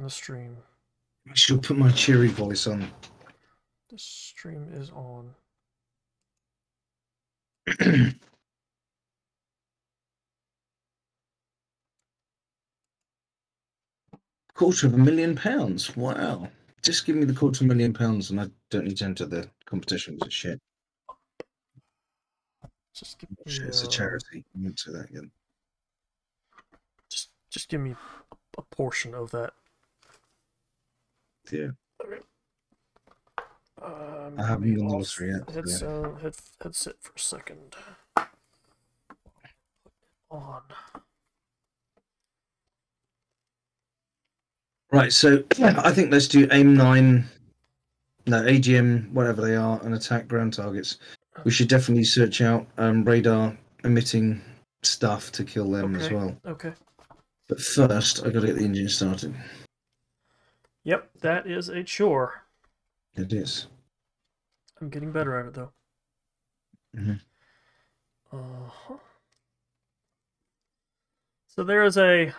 the stream. I should put my cheery voice on. The stream is on. £250,000. Wow. Just give me the £250,000 and I don't need to enter the competition because it's shit. Just give me, It's a charity. I won't say that again. Just give me a portion of that. Yeah. Okay. I haven't done the lottery yet. Headset for a second. On. Right, so I think let's do AIM 9, no, AGM, whatever they are, and attack ground targets. We should definitely search out radar emitting stuff to kill them as well. Okay. But first, I got to get the engine started. Yep, that is a chore. It is. I'm getting better at it though. So there is an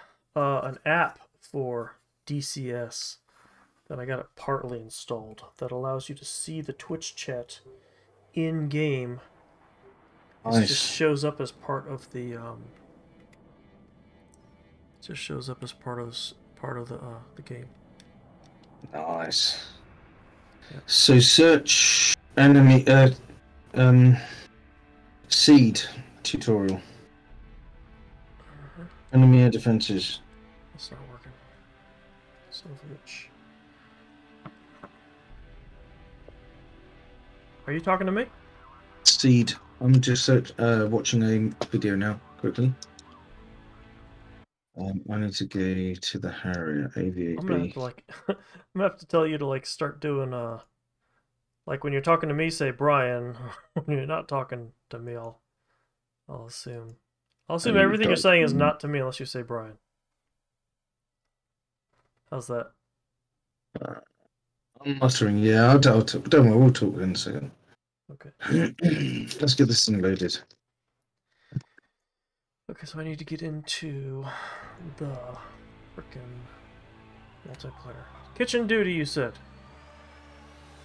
app for DCS that I got it partly installed that allows you to see the Twitch chat in game. It just shows up as part of the the game. Nice. Yep. So search enemy seed tutorial. Enemy air defenses. That's not working. Son of a bitch. Are you talking to me? Seed. I'm just watching a video now, quickly. I need to go to the Harrier AVAB. I'm gonna have to I'm gonna have to tell you to start doing like when you're talking to me, say Brian. When you're not talking to me, I'll assume. I'll assume everything you're saying is not to me unless you say Brian. How's that? I'm muttering. Yeah, don't worry. We'll talk in a second. Okay. Let's get this thing loaded. Okay, so I need to get into the frickin' multiplayer. Kitchen duty, you said?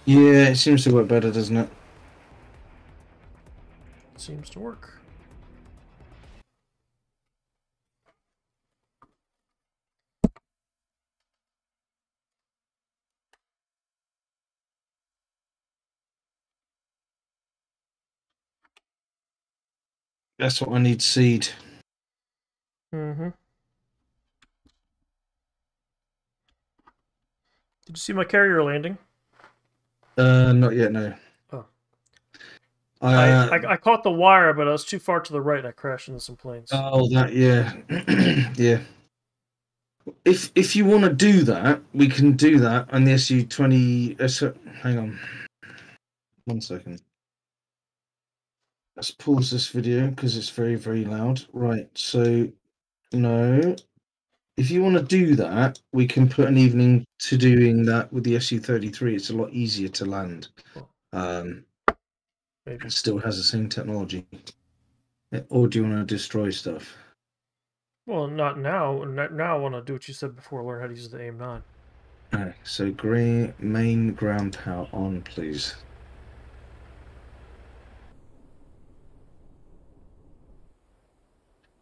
Yeah, it seems to work better, doesn't it? It seems to work. That's what I need, seed. Mm-hmm. Did you see my carrier landing? Not yet, no. Oh. I caught the wire, but I was too far to the right and I crashed into some planes. Oh, that, yeah. Yeah. If you want to do that, we can do that on the SU-20... hang on. 1 second. Let's pause this video because it's very, very loud. Right, so, no. If you want to do that, we can put an evening to doing that with the SU-33. It's a lot easier to land. It still has the same technology. Or do you want to destroy stuff? Well, not now. Now I want to do what you said before, learn how to use the AIM 9. Alright, so grey main ground power on, please.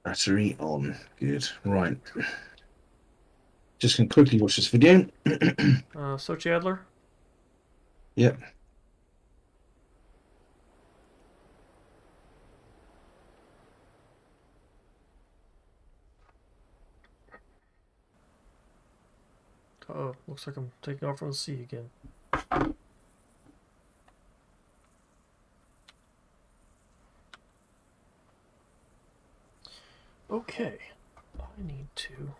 Battery on. Good. Right. Just going to quickly watch this video. Sochi Adler? Yep. Uh-oh, looks like I'm taking off from the sea again. Okay, I need to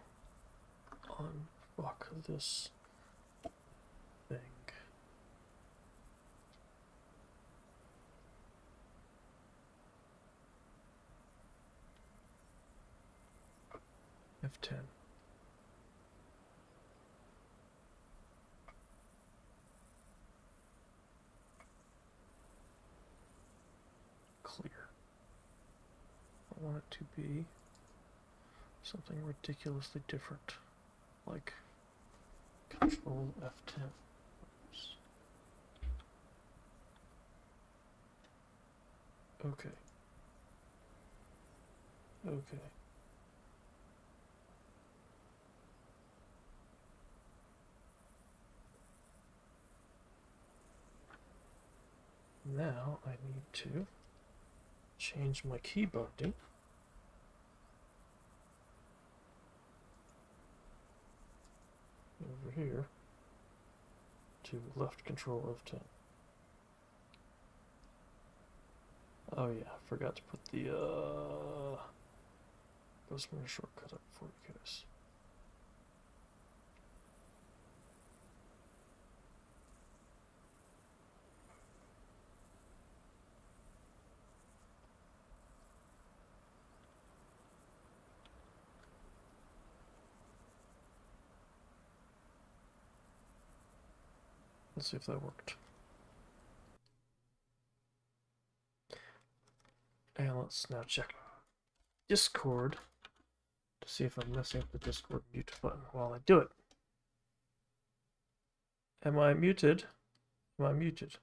unfuck this thing. F10. Clear. I want it to be something ridiculously different, like Control F10. Okay. Okay. Now I need to change my key binding over here to left control F10. Oh yeah, I forgot to put the customer shortcut up for you guys. Let's see if that worked. And let's now check Discord to see if I'm messing up the Discord mute button while I do it. Am I muted? Am I muted?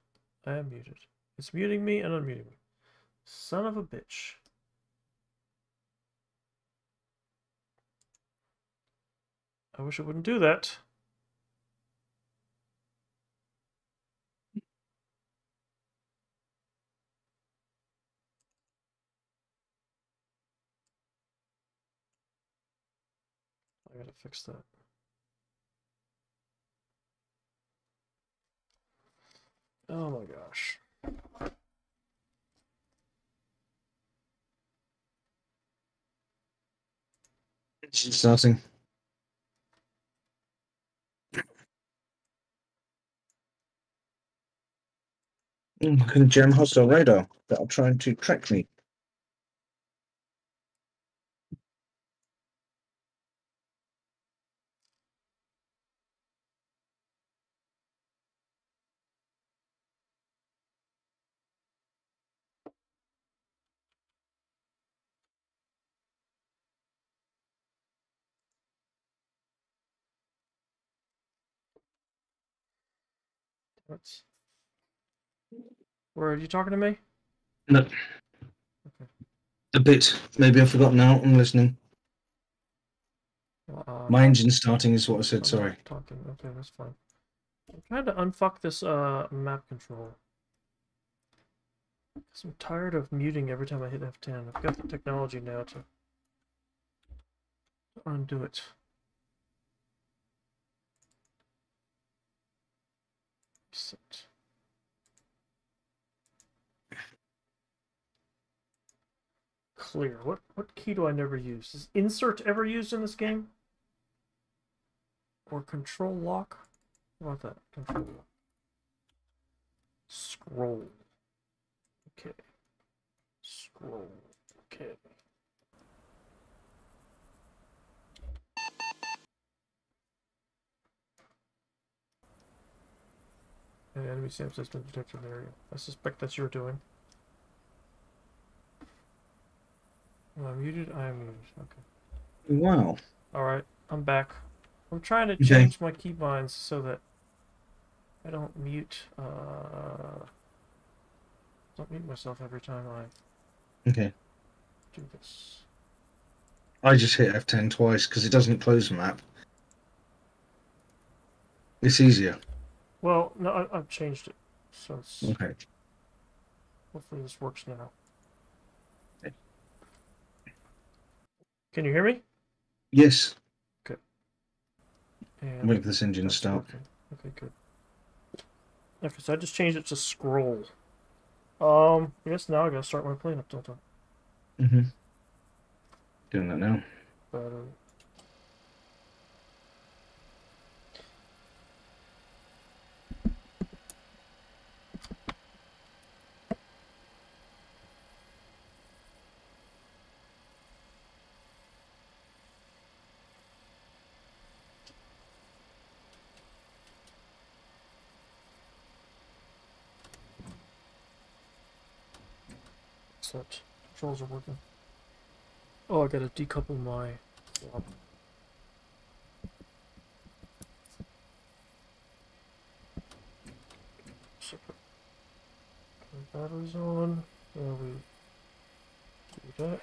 I am muted. It's muting me and unmuting me. Son of a bitch. I wish it wouldn't do that. I gotta fix that. Oh my gosh. Starting. I can jam hostile radar that'll try to track me. What's... Where are you talking to me? No. Okay. A bit. Maybe I've forgotten now. I'm listening. My engine's starting is what I said, I'm sorry. not talking. Okay, that's fine. I'm trying to unfuck this map control. Because I'm tired of muting every time I hit F10. I've got the technology now to undo it. Reset. Clear. What key do I never use? Is insert ever used in this game? Or control lock? How about that? Control lock. Scroll. Okay. Scroll. Okay. An enemy SAM system detected in the area. I suspect that's your doing. Am I muted? I am muted. Okay. Wow. Alright, I'm back. I'm trying to Okay. change my keybinds so that I don't mute myself every time I Okay. do this. I just hit F10 twice because it doesn't close the map. It's easier. Well, no, I've changed it. So it's... Okay. Hopefully this works now. Okay. Can you hear me? Yes. Okay. I'm And waiting for this engine to start. working. Okay, good. Okay, so I just changed it to scroll. I guess now I gotta start my cleanup, don't I? Mm-hmm. Doing that now. Battery. Excellent. Controls are working. Oh, I gotta decouple my... So put batteries on. There we do that.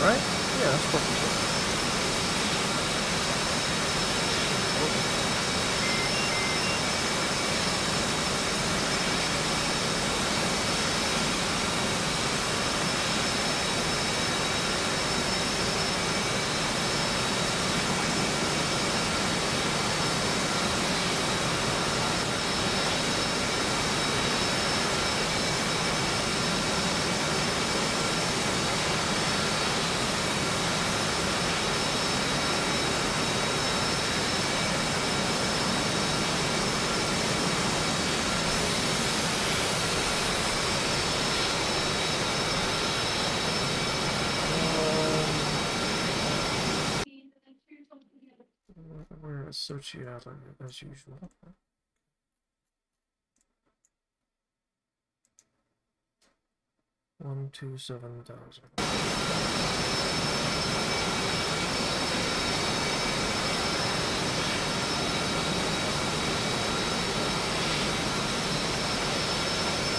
Right? Yeah, that's perfect. We're associated as usual. 127,000.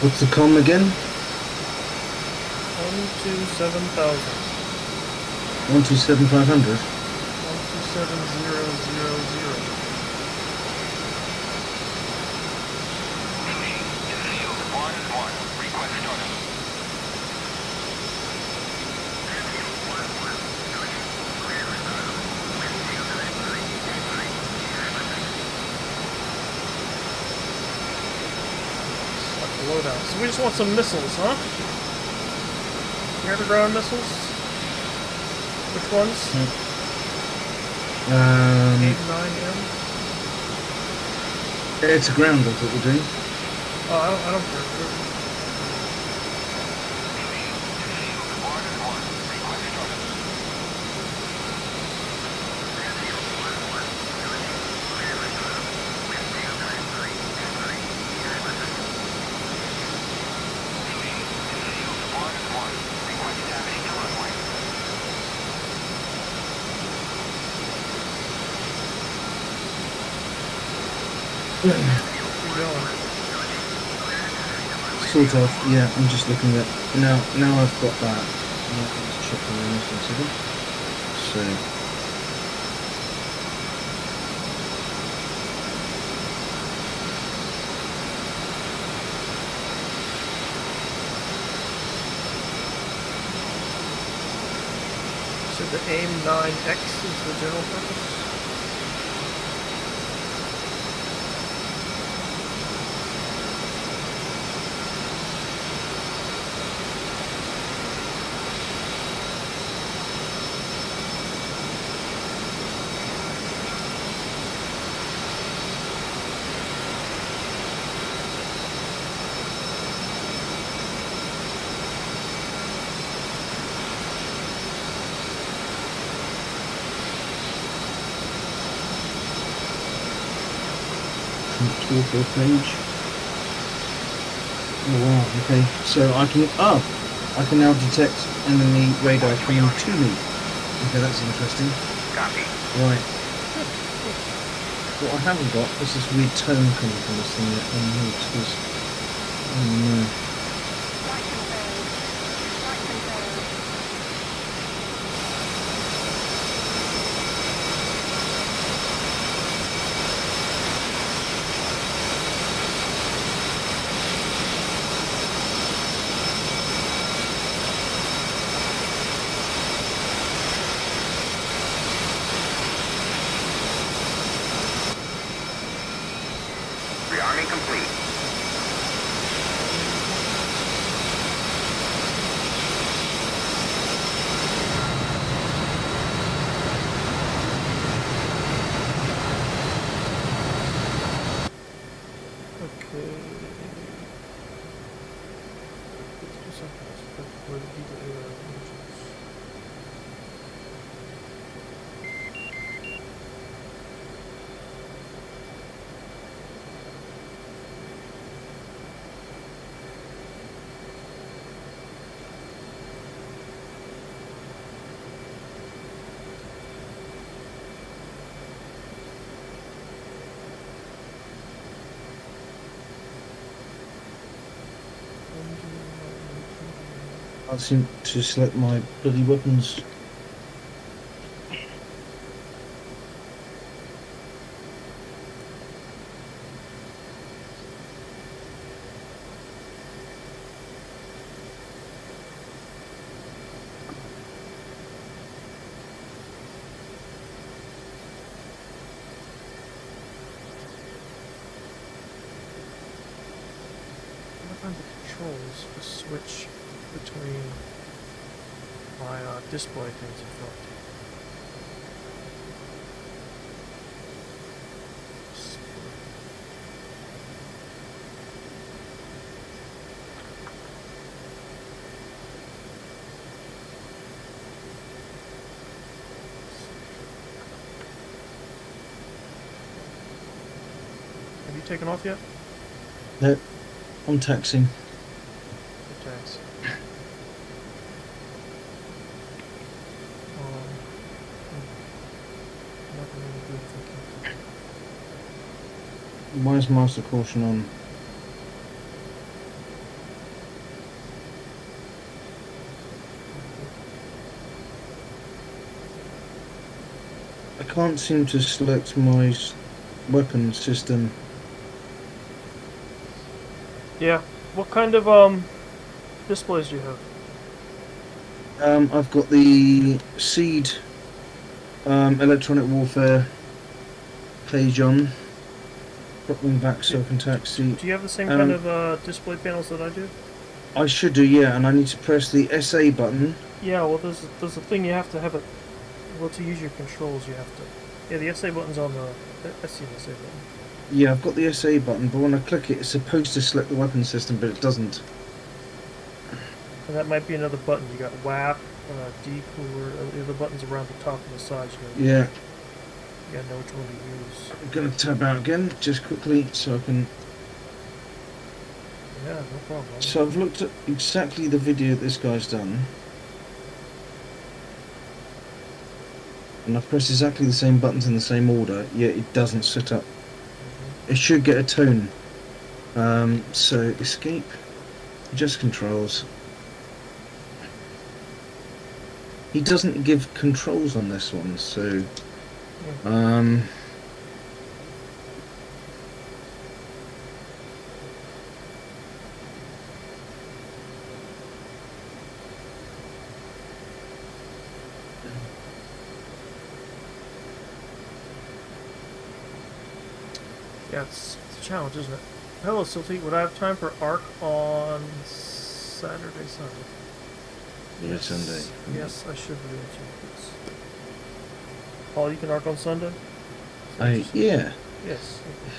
What's the com again? 127,000. 127,500. 127,000. Loadout. So we just want some missiles, huh? Air-to-ground missiles? Which ones? AIM-9M? It's a ground that we're doing. Oh, I don't care. Keep going. Sort of, yeah. I'm just looking at now. Now I've got that. Let's check on this one second. So. So the AIM-9X is the general purpose? Toolkit page. Oh wow, okay. So I can now detect enemy radar coming to me. Okay, that's interesting. Copy. Right. What I haven't got is this weird tone coming from this thing yet. Oh no. Rearming complete. Okay. Let's do something else. Where did the images? I seem to select my bloody weapons. I'm trying to find the controls to switch between my display things in front. Have you taken off yet? No, I'm taxing. Good tax. Nothing really good thinking. Why is master caution on? I can't seem to select my weapon system. Yeah. What kind of displays do you have? I've got the Seed electronic warfare page on. Dropping back so I can taxi. Do you have the same kind of display panels that I do? I should do, yeah, and I need to press the SA button. Yeah, well there's a thing you have to have it. Well, to use your controls you have to Yeah, the SA button's on the... I see the SA button. Yeah, I've got the SA button, but when I click it, it's supposed to select the weapon system, but it doesn't. And that might be another button. You got WAP, decooler, the other buttons around the top and the sides. Yeah. You gotta know which one to use. I'm going to tab out again, just quickly, so I can... Yeah, no problem. So I've looked at exactly the video this guy's done. And I've pressed exactly the same buttons in the same order, yet it doesn't set up. It should get a tone. So escape, just controls. He doesn't give controls on this one, so yeah, it's a challenge, isn't it? Hello, Silty. Would I have time for ARC on Saturday, Sunday? yeah, Sunday. Yes, I should be able to. Yes. Paul, you can ARC on Sunday? Yeah. Yes. Okay.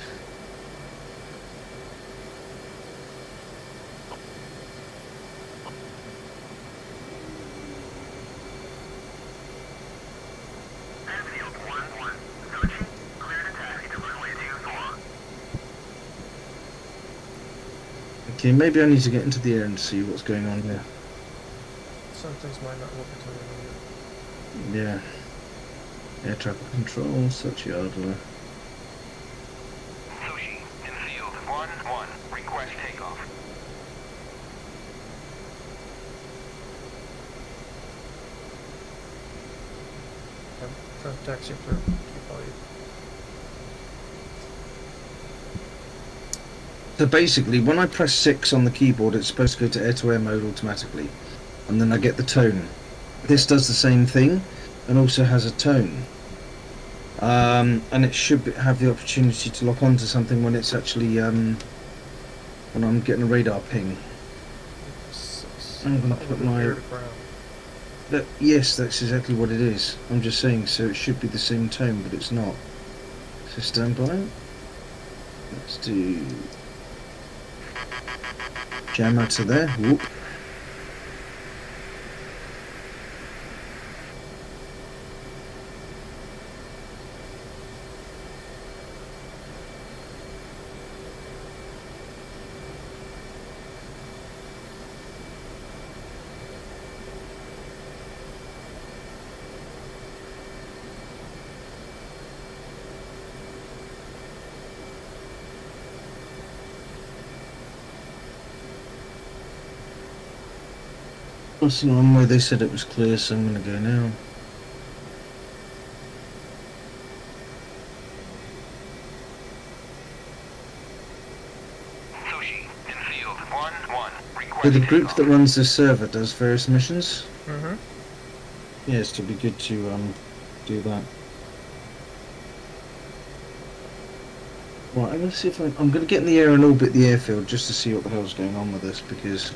Okay, maybe I need to get into the air and see what's going on here. Some things might not work until you know. Yeah. Air traffic control, such yard. Sushi, in field 1-1, request takeoff. I'm trying to taxi up there. Keep all you. So basically, when I press 6 on the keyboard, it's supposed to go to air-to-air mode automatically, and then I get the tone. This does the same thing, and also has a tone. And it should have the opportunity to lock onto something when it's actually, when I'm getting a radar ping. I'm going to put my... yes, that's exactly what it is. I'm just saying, so it should be the same tone, but it's not. So stand by. Let's do... jam out to there. Whoop. That's the one where they said it was clear, so I'm going to go now. Sushi, in field 1-1, request So the group takeoff. that runs this server does various missions. Mm-hmm. Yes, it'd be good to do that. Right, I'm going to see if I'm going to get in the air and orbit the airfield just to see what the hell's going on with this, because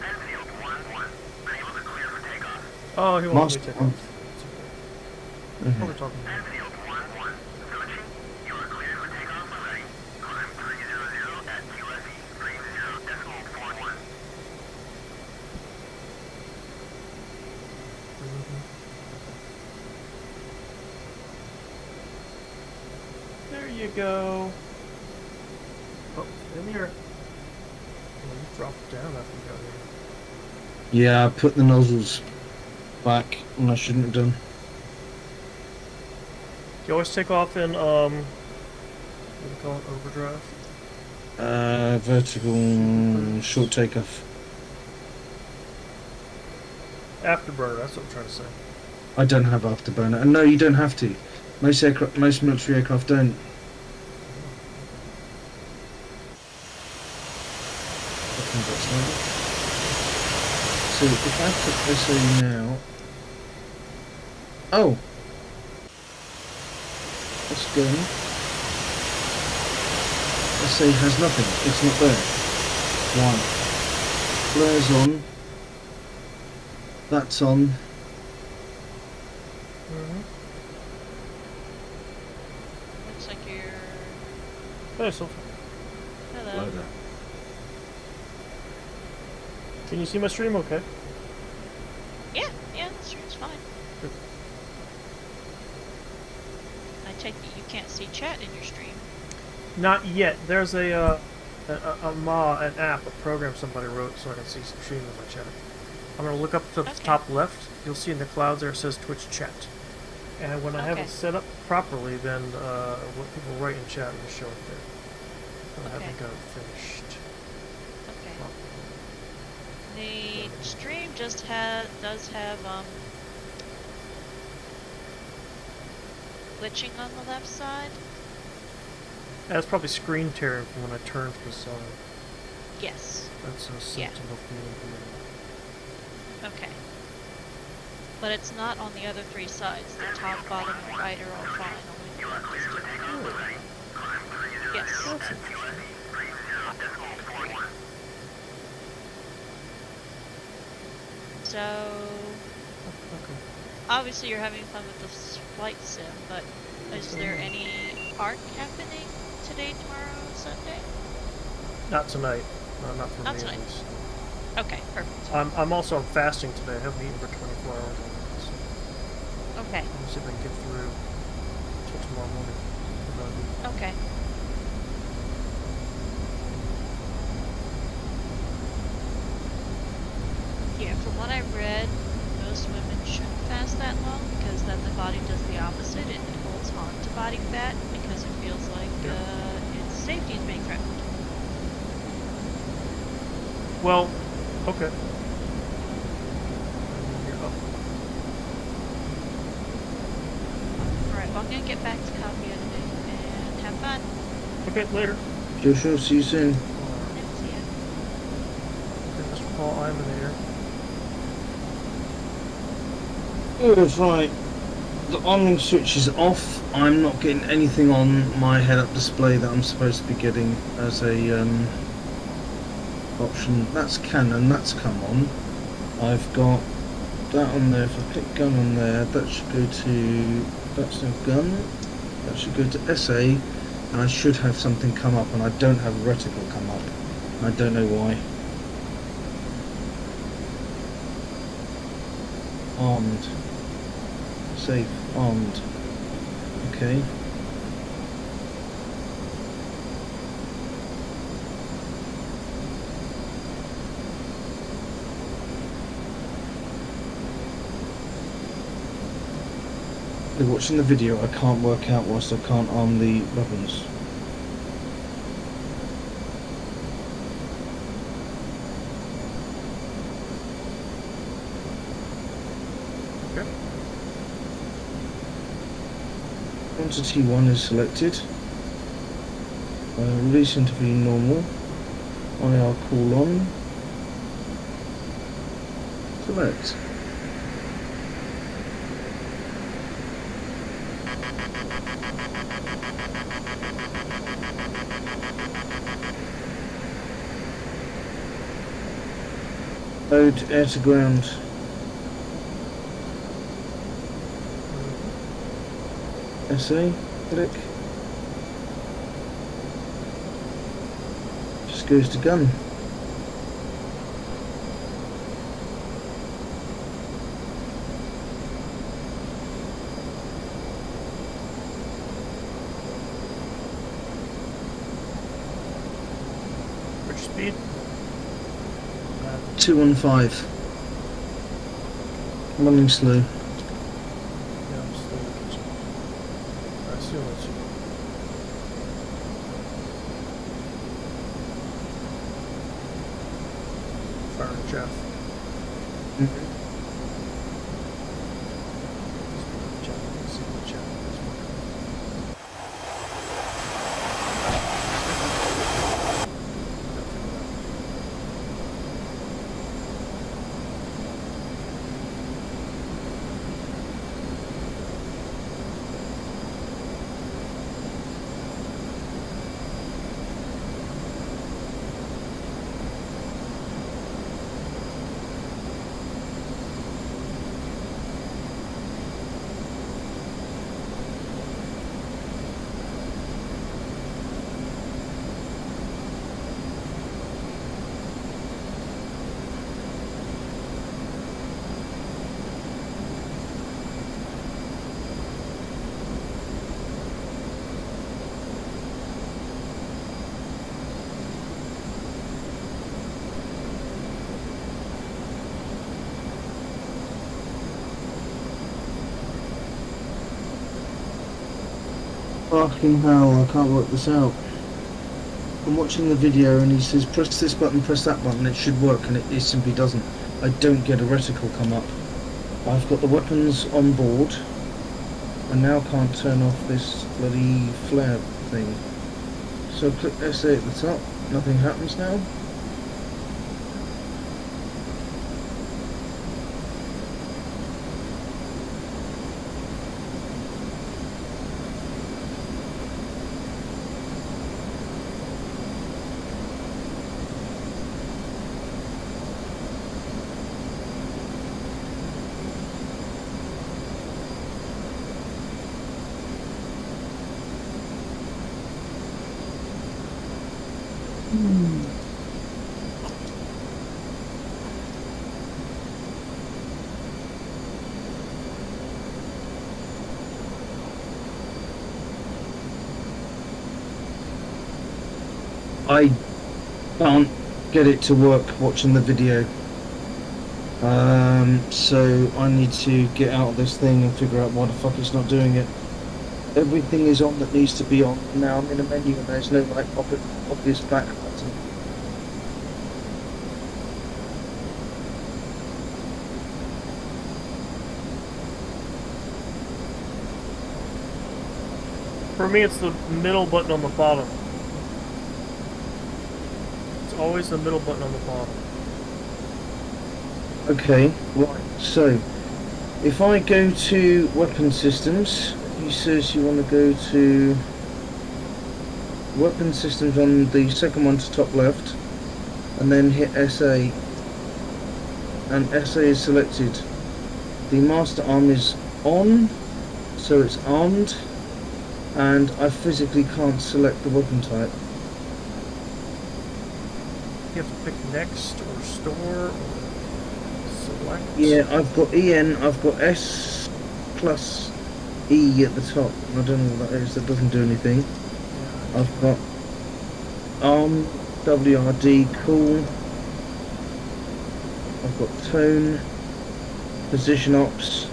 Field 1-1, unable to clear for takeoff. Oh, he wants me to Master- take off. It's okay. What are we talking about? Field 1-1, Sushi, you are cleared for takeoff already. Climb 300 at QFE 30.41. There you go. Oh, in the air. Oh, you dropped down after you got here. yeah, I put the nozzles back and I shouldn't have done. You always take off in, what do you call it, overdrive? Vertical short takeoff. Afterburner, that's what I'm trying to say. I don't have afterburner, and no, you don't have to. Most military aircraft don't. So if I put SA now, oh, that's good. SA has nothing. It's not there. One. Flares on. That's on. Hey, Sophie. Hello. Hello there. Can you see my stream okay? Yeah, the stream's fine. Good. I take it you can't see chat in your stream. Not yet. There's an app, a program somebody wrote so I can see some stream in my chat. I'm going to look up to the Okay. top left. You'll see in the clouds there it says Twitch chat. And when I have Okay. it set up properly, then what people write in chat will show up there. But I Okay. haven't got it finished. Okay. Well, The stream just does have glitching on the left side. that's probably screen tearing from when I turned to the side. Yes. That's a symptom of being implemented. Okay. But it's not on the other three sides. The top, bottom, and right are all fine. Only the left is doing. Yes. That's interesting. So Okay. obviously you're having fun with the flight sim, but is there any arc happening today, tomorrow, Sunday? Not tonight. Not for Not me tonight. at least. Okay, perfect. I'm also fasting today. I haven't eaten for 24 hours already. So Okay. let me see if I can get through till tomorrow morning without eating. Okay. Yeah, from what I read, most women shouldn't fast that long because then the body does the opposite. It holds on to body fat because it feels like its safety is being threatened. Well, okay. You're up. Alright, well I'm gonna get back to copy editing and have fun. Okay, later. Sure. See you soon. And see ya. Okay, Mr. Paul, I'm in the air. Oh, that's right. The on switch is off. I'm not getting anything on my head-up display that I'm supposed to be getting as a option. That's Canon. That's come on. I've got that on there. If I click gun on there, that should go to. That's no gun. That should go to SA, and I should have something come up, and I don't have a reticle come up. I don't know why. Armed. Safe. Armed. Okay. They're watching the video. I can't work out whilst I can't arm the weapons. Okay. Quantity 1 is selected. Release intervene normal. IR call on. Select. Load air to ground. SA, click. Just goes to gun. Which speed? 215. Running slow. Yeah, I'm slowly catching up. I assume it's you. Fire Jeff. Jeff, let's see what Jeff is working. Fucking hell, I can't work this out. I'm watching the video and he says press this button, press that button, it should work, and it simply doesn't. I don't get a reticle come up. I've got the weapons on board. I now can't turn off this bloody flare thing. So click SA at the top, nothing happens now. I can't get it to work watching the video. So I need to get out of this thing and figure out why the fuck it's not doing it. Everything is on that needs to be on. Now I'm in a menu and there's no like obvious back button. For me, it's the middle button on the bottom. It's always the middle button on the bottom. Okay, right, so if I go to weapon systems, he says you want to go to weapon systems on the second one to top left and then hit SA, and SA is selected. The master arm is on, so it's armed, and I physically can't select the weapon type. You have to pick next or store or select. Yeah, I've got EN, I've got S plus E at the top. I don't know what that is, that doesn't do anything. I've got ARM, WRD, cool. I've got tone, position ops.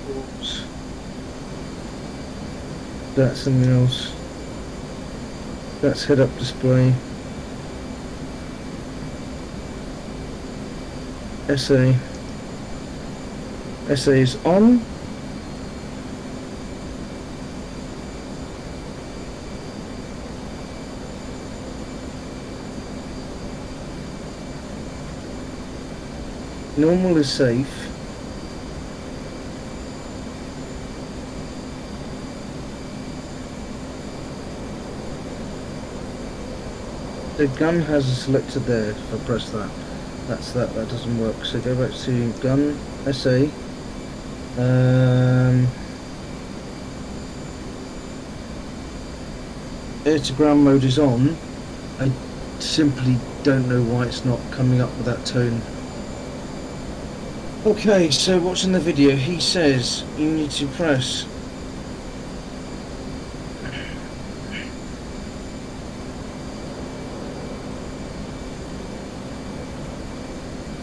Oops. That's something else. That's head-up display. SA. SA is on. Normal is safe. The gun has a selector there. If I press that, that's that. That doesn't work. So go back to gun, SA. Air to ground mode is on. I simply don't know why it's not coming up with that tone. Okay, so watching the video, he says you need to press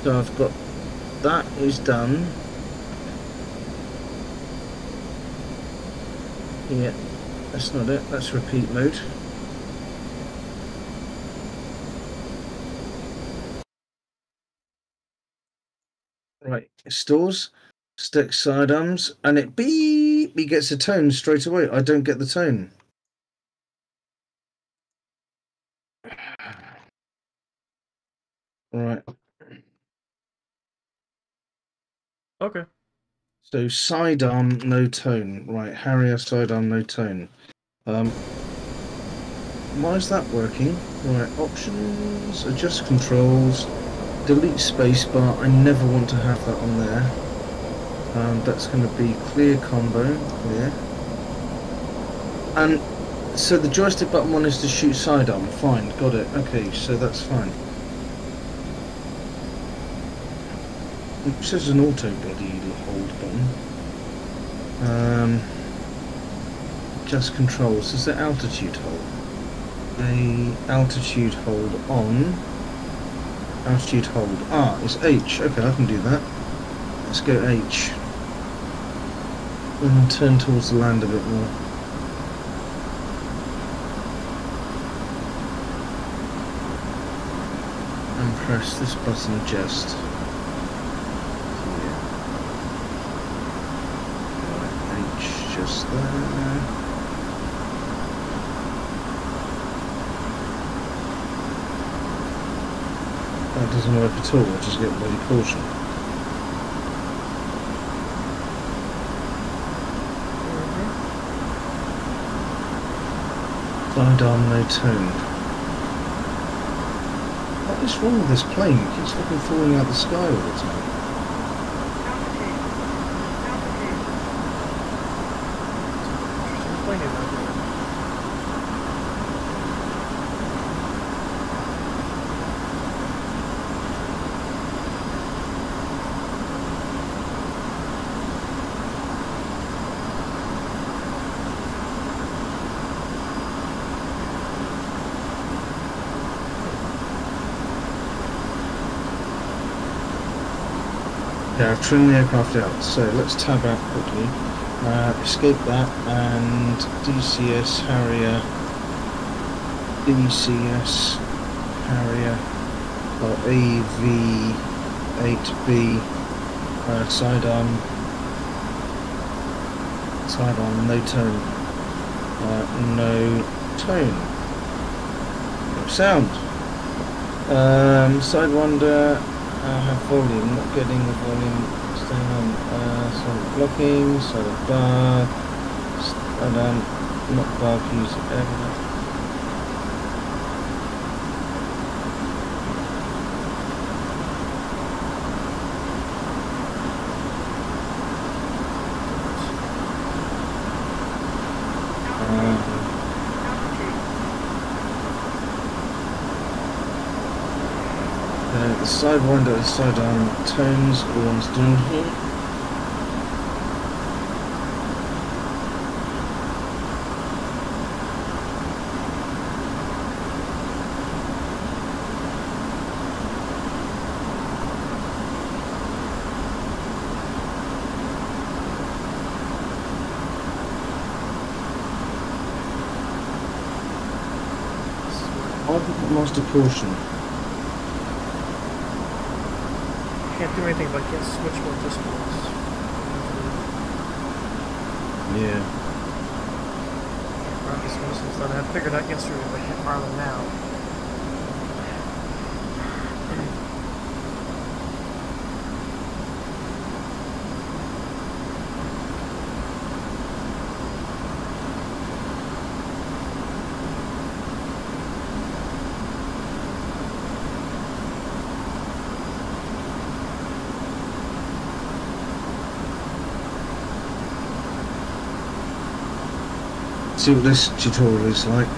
so I've got that is done. Yeah, that's not it, that's repeat mode. Right, it stores, sticks sidearms, and it beep, he gets a tone straight away. I don't get the tone. Right. Okay. So sidearm, no tone. Right, Harrier sidearm, no tone. Why is that working? Right, options, adjust controls, delete spacebar. I never want to have that on there. That's going to be clear combo, clear. And so the joystick button one is to shoot sidearm. Fine, got it. Okay, so that's fine. It says an auto bloody hold button. Just controls. Is there altitude hold? A altitude hold on. Altitude hold. Ah, it's H. Okay, I can do that. Let's go H. And turn towards the land a bit more. And press this button just here. Right, H just there. That doesn't work at all, I just get bloody caution. Sidearm, no tone. What is wrong with this plane? It keeps fucking falling out of the sky all the time. Yeah, I've trimmed the aircraft out, so let's tab out quickly. Escape that, and DCS Harrier, DCS Harrier, or AV-8B, sidearm, no tone, no tone, no sound. Sidewinder. Have volume, not getting the volume, staying on, silent blocking, silent bar, not bar keys ever. The sidewinder, sidearm tones, all one's doing here. I'll put master caution. Can't do anything but get switch more disciplines. Yeah. Rockets missiles that I had figured out yesterday, but I can't fire them now. See what this tutorial is like.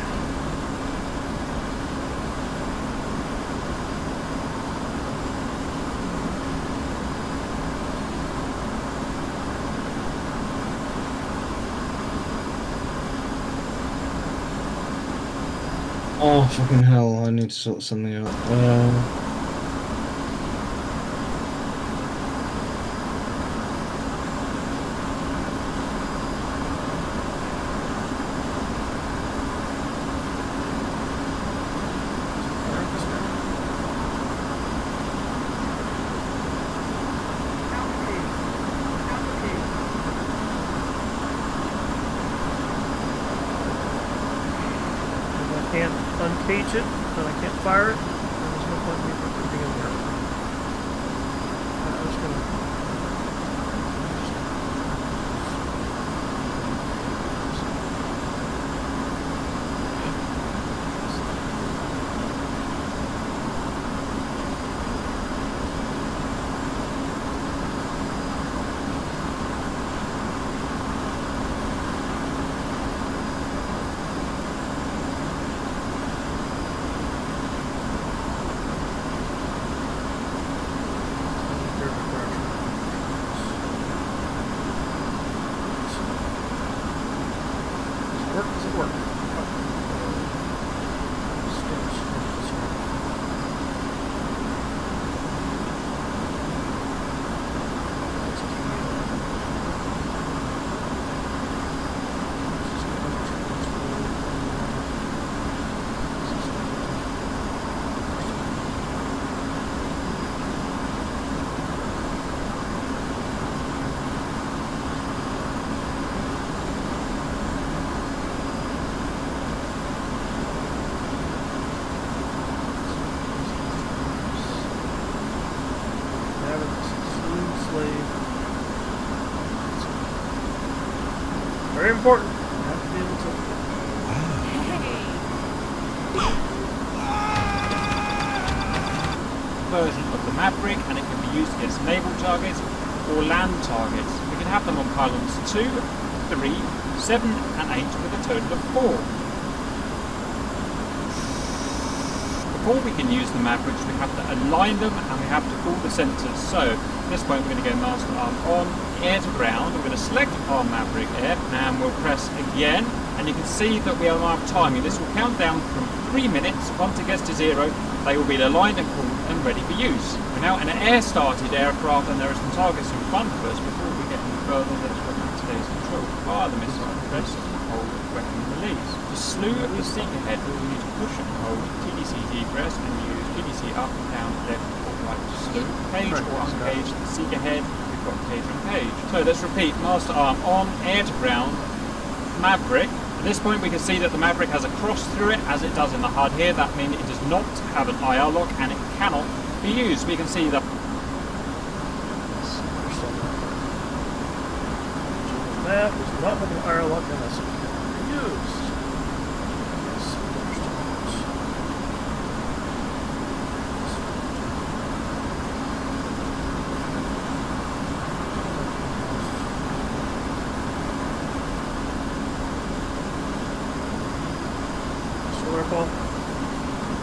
Oh fucking hell, I need to sort something out. Can't uncage it, then I can't fire it, and there's no point in me being in there. I'm just gonna... important. You have to be able to. Version of the Maverick, and it can be used against naval targets or land targets. We can have them on pylons 2, 3, 7 and 8 with a total of 4. Before we can use the Mavericks, we have to align them and we have to pull the sensors. So at this point we're going to go master arm on, air to ground. We're going to select our Maverick air and we'll press again, and you can see that we are now timing. This will count down from 3 minutes. Once it gets to 0, they will be aligned and cooled and ready for use. We're now in an air-started aircraft and there are some targets in front of us. Before we get any further, let's look at today's control. Fire the missile, press and hold weapon release. To slew the seeker head, we will need to push and hold TDC depress and use TDC up, down, left or right to slew. Cage or uncage the seeker head. We've got cage and cage. So let's repeat. Master arm on, air to ground, Maverick. At this point we can see that the Maverick has a cross through it as it does in the HUD here. That means it does not have an IR lock and it cannot be used. We can see that That does not have an IR lock unless it can be used. Yes,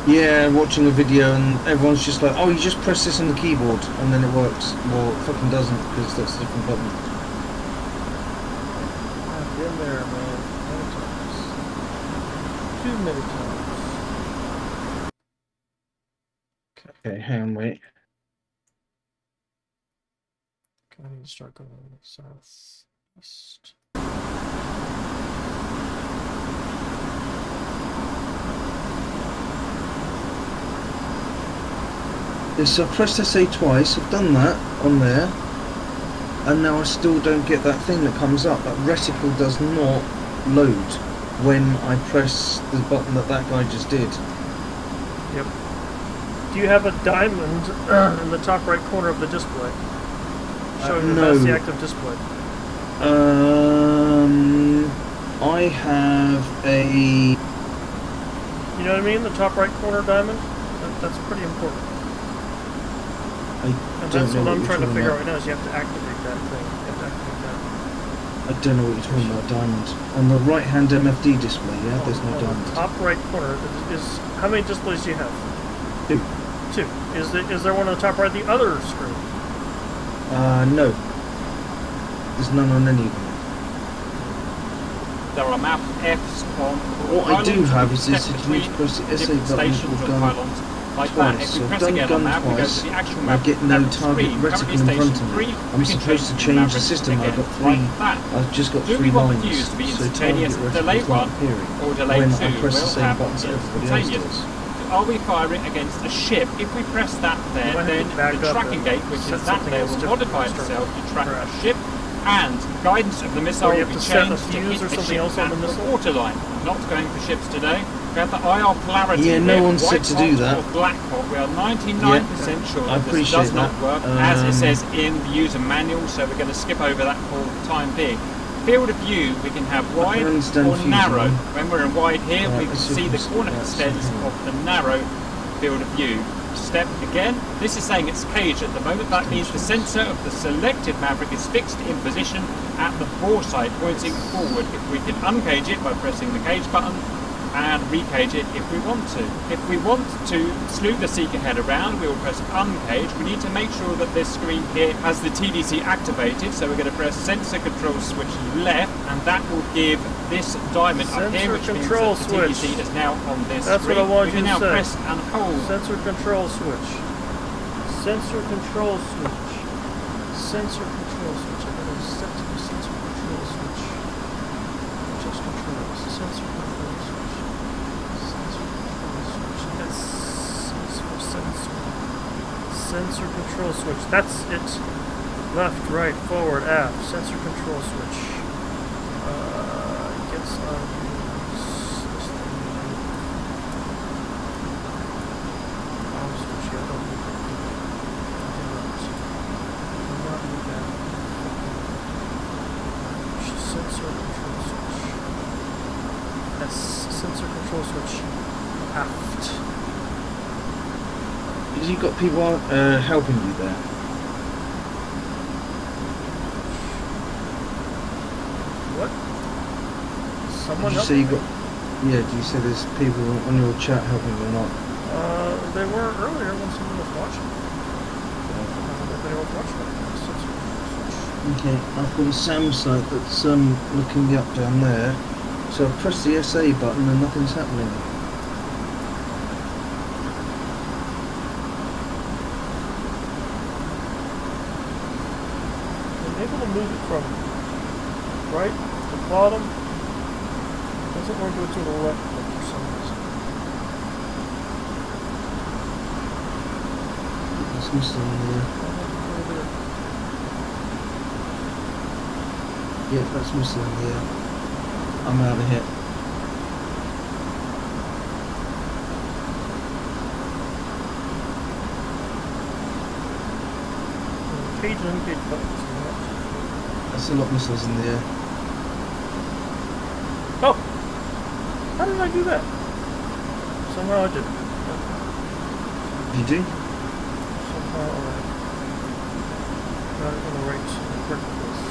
Yeah, watching a video and everyone's just like, oh, you just press this on the keyboard and then it works. Well, it fucking doesn't, because that's a different button. I've been there, man. Many times. Too many times. Okay, hang on, wait. Okay, I need to start going southeast. Yes, I've pressed SA twice, I've done that on there, and now I still don't get that thing that comes up. That reticle does not load when I press the button that guy just did. Yep. Do you have a diamond in the top right corner of the display? Showing No. that's the active display. I have a... You know what I mean? The top right corner diamond? That's pretty important. I And don't that's know what I'm you're trying to talking figure about. out right now is you have to activate that thing. You have to activate that. I don't know what you're talking about, diamond. On the right-hand MFD display, yeah, there's no On the diamond. top right corner is how many displays do you have? 2. 2. Is there one on the top right of the other screen? No. There's none on any of them. there are map Fs on What I do pylons. have We is this, set if you need to between press the SA different button stations or of gun pylons like that. twice. If we So I've press done again on gun that, we go twice, to the actual I map. get no level target 3. reticle Currently in front station of 3, me. we I'm can supposed to the change the Maverick system. I've again, got 3. like that. I've just got Do 3 we want lines. the views to be So instantaneous target delay reticle's not 1 appearing or delay when 2? I press the We'll same have buttons that everybody else instantaneous. does. Are we firing against a ship? If we press that there, You might have then to back the up tracking and gate, which set is that something there, else will different modify to start itself to track crash. a ship, and guidance of the missile Or you will have be to set a changed to fuse hit or the something ship else on the at missile? waterline. Not going for ships today. We have the IR polarity Yeah, no here, one said white to do hot that. or black hot. We are 99% sure I that this appreciate does not that. work, as it Um, says in the user manual, so we're going to skip over that for the time being. Field of view, we can have wide or understand fusion. narrow. When we're in wide here, Right, we can let's see the see corner that. extents of the narrow field of view. Step again. This is saying it's caged at the moment. That means the sensor of the selected Maverick is fixed in position at the bore side, pointing forward. If we can uncage it by pressing the cage button and recage it if we want to. If we want to slew the seeker head around, we will press uncage. We need to make sure that this screen here has the TDC activated, so we're going to press sensor control switch left, and that will give this diamond up here, Sensor which means control that the TDC switch. is now on this That's screen. what I wanted We can you to now say. press and hold. Sensor control switch. Sensor control switch. Sensor control switch. I'm going to set to the sensor control switch. Just controls. Sensor control switch. Sensor control switch. Yes. It's for sensor. Sensor control switch. That's it. Left, right, forward, aft. Sensor control switch. Gets on this thing. Switch. Yeah, don't need that. Do not need that. Sensor control switch. Sensor control switch aft. Has he got people helping you there? What? Someone Did you say you got? Yeah. Do you say there's people on your chat helping you or not? They were earlier when someone was watching. If anyone was watching that sensor control switch. Okay, I've got a SAM site that's looking up down there. So I've pressed the SA button and nothing's happening. I'm able to move it from right to bottom. Doesn't want to go to the left for some reason. It's missing there. Yeah, that's missing there. I'm out of here. Cage and uncage buttons. That's a lot of missiles in the air. Oh! How did I do that? Somehow I did. You do? Somehow I got it in the correct place.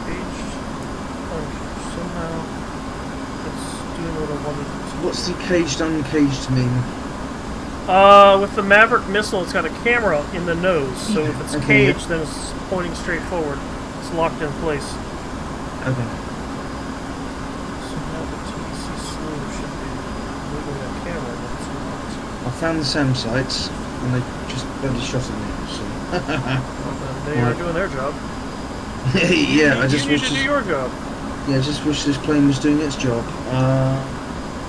Caged, uncaged. Somehow it's doing what I wanted it to. What's the caged uncaged mean? With the Maverick missile, it's got a camera in the nose, so if it's Okay. caged, then it's pointing straight forward. It's locked in place. Okay. So now the TDC slew should be moving that camera, but it's not. I found the SAM sites and they just bloody shot at me. So. Well, then they are Right. doing their job. Yeah, I just you need wish to do this, your job. yeah, I just wish this plane was doing its job.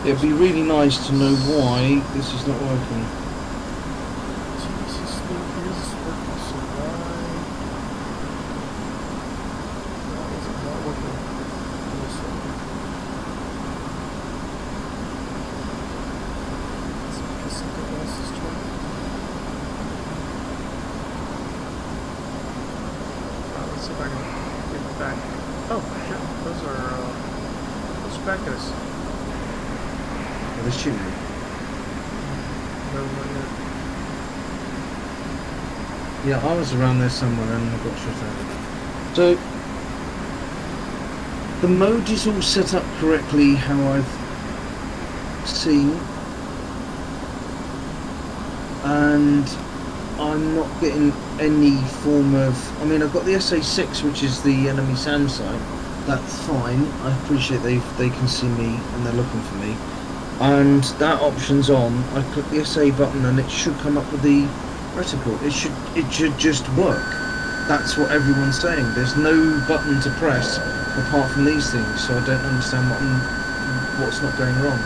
It'd be really nice to know why this is not working. TDC slew is working, so why is it not working on this one? Is it because something else is trying? Let's see if I can get it back. Oh shit, those are bad guys. Are they shooting me? No, not yet. Yeah, I was around there somewhere and I got shot at. So, the mode is all set up correctly how I've seen. And I'm not getting any form of... I mean, I've got the SA-6, which is the enemy SAM site. That's fine. I appreciate they can see me and they're looking for me. And that option's on. I click the SA button and it should come up with the reticle. It should just work. That's what everyone's saying. There's no button to press apart from these things, so I don't understand what's not going wrong,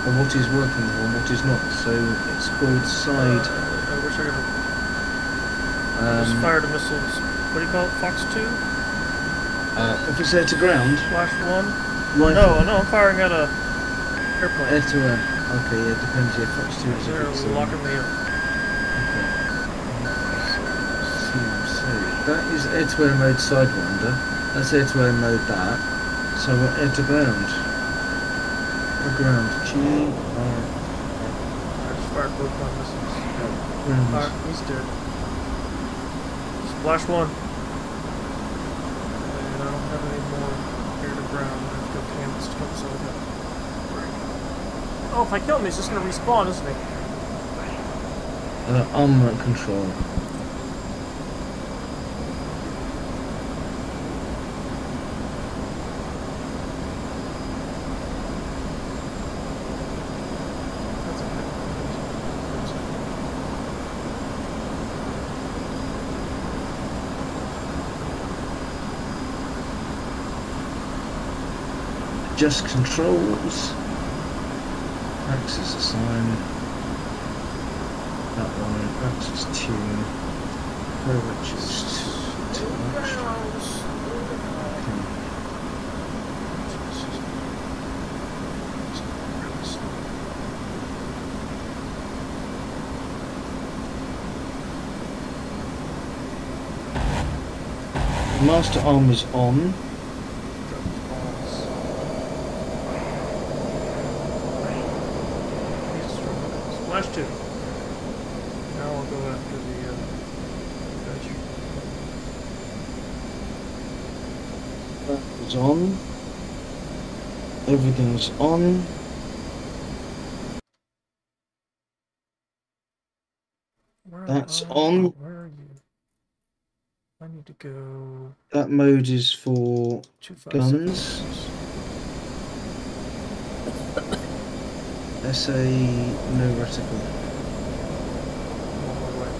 or what is working or what is not. So it's called side. I wish I could have just fired a missile. What do you call it? Fox 2? If it's air to ground, Flash 1? rifle, No, I'm firing at a airplane. air to air. Okay, yeah, depends. Yeah, Fox 2 is a They're bit locking me up. Okay. So that is air to air mode Sidewinder. That's air to air mode that. So we're air to ground. Or ground. G R. I just fired both my missiles. Ground. Alright, he's dead. Splash 1. And I don't have any more air to ground. I have to go canvas to come so that. Oh, if I kill him, he's just gonna respawn, isn't he? Armament control. That's okay. Just controls. Axis assign. That one. Axis tune. Which is too much. Master arm is on. Flash 2. Now I'll go after the veg. That is on. Everything's on. That's on. Where are you? I need to go That mode is for 257. guns. SA no reticle. On my way.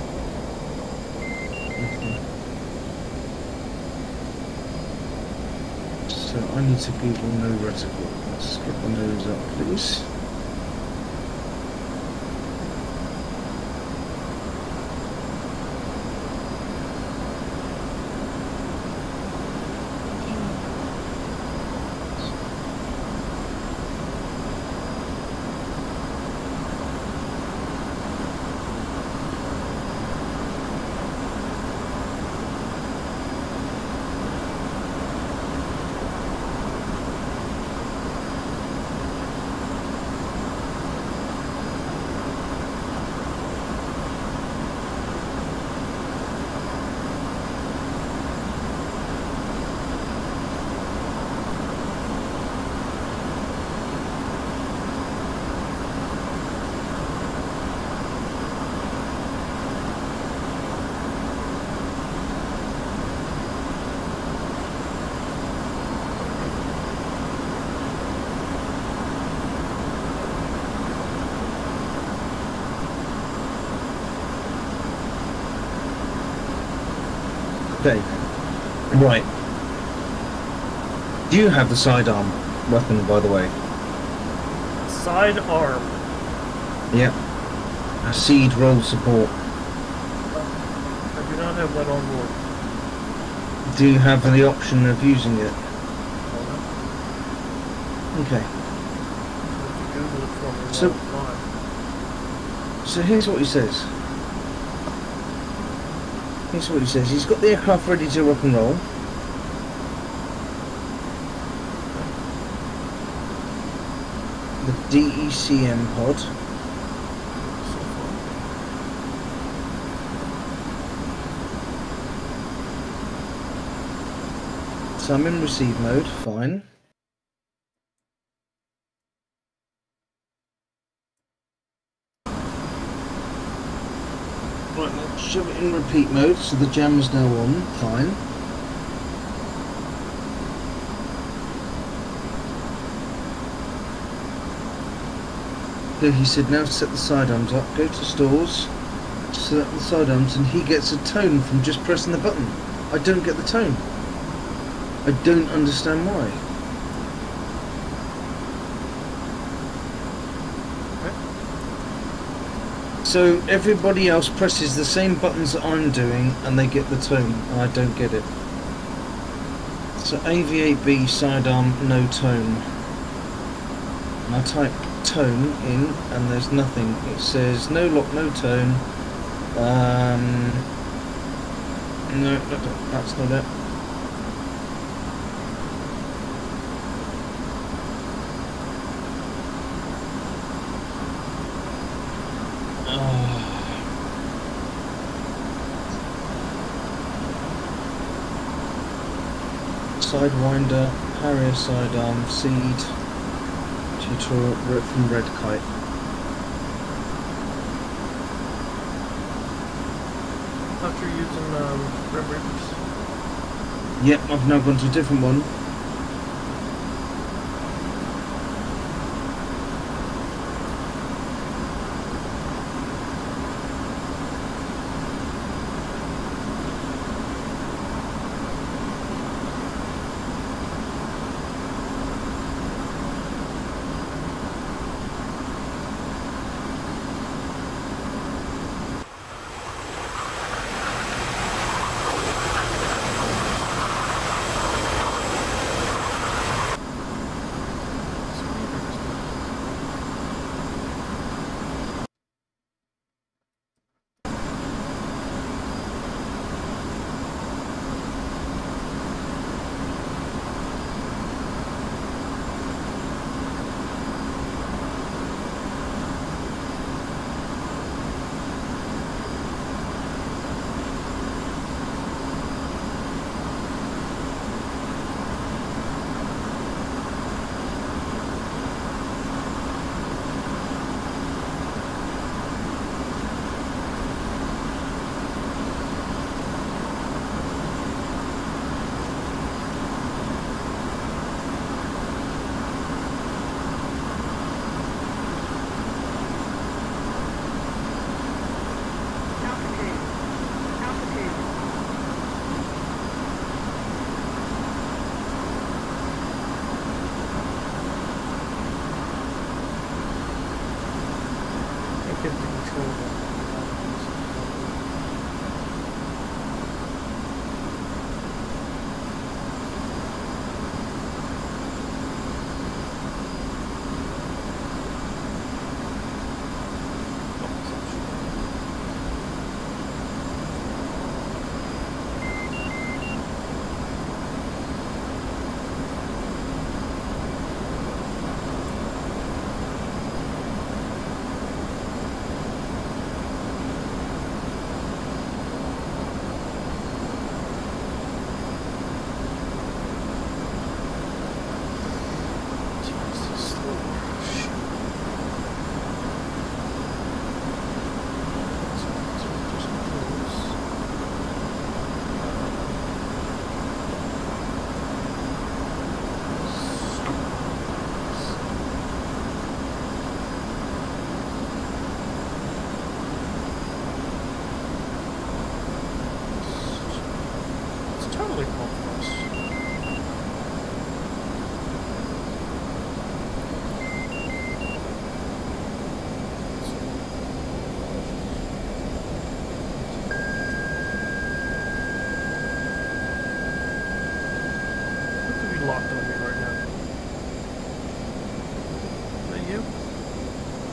Okay. So I need to Google no reticle. Let's get the nose up, please. Okay. Right. Do you have the sidearm weapon, by the way? Sidearm. Yeah. A seed roll support. I do not have that on board. Do you have the option of using it? Okay. Google it for me. So- while I'm flying. So here's what he says. Here's what he says. He's got the aircraft ready to rock and roll. The DECM pod. So I'm in receive mode, fine. Right, let's shove it in repeat mode, so the jam's now on, fine. So he said now set the sidearms up, go to stores, select the sidearms, and he gets a tone from just pressing the button. I don't get the tone. I don't understand why. So everybody else presses the same buttons that I'm doing and they get the tone, and I don't get it. So AV8B sidearm no tone. And I type tone in and there's nothing. It says no lock, no tone. No, that's not it. Sidewinder, Harrier sidearm, seed, tutorial from Red Kite. I thought you were using Red Reapers. Yep, I've now gone to a different one.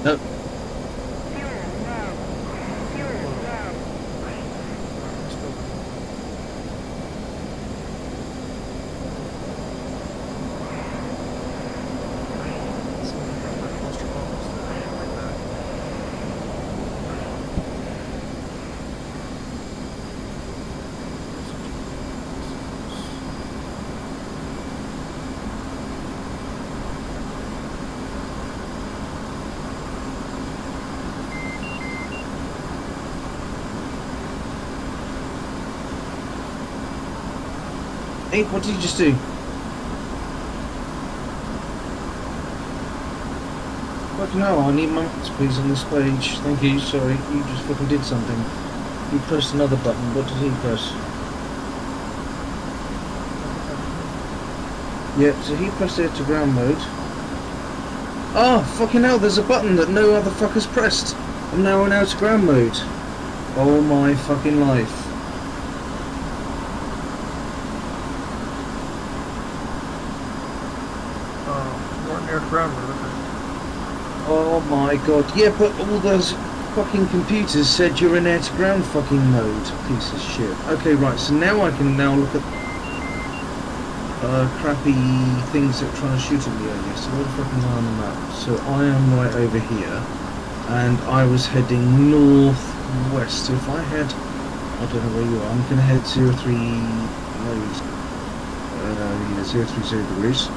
No. Hey, what did you just do? Fucking hell, I need my maps please on this page. Thank you, sorry, you just fucking did something. You pressed another button, what did he press? Yep, so he pressed air to ground mode. Oh, fucking hell, there's a button that no other fucker's pressed. I'm now in air to ground mode. Oh my fucking life. Ground mode, okay. Oh my god, yeah, but all those fucking computers said you're in air to ground fucking mode, piece of shit. Okay, right, so now I can now look at crappy things that are trying to shoot at me earlier. So where the fuck am I on the map? So I am right over here, and I was heading northwest. So if I head, I don't know where you are, I'm going to head 03, no, 030 degrees.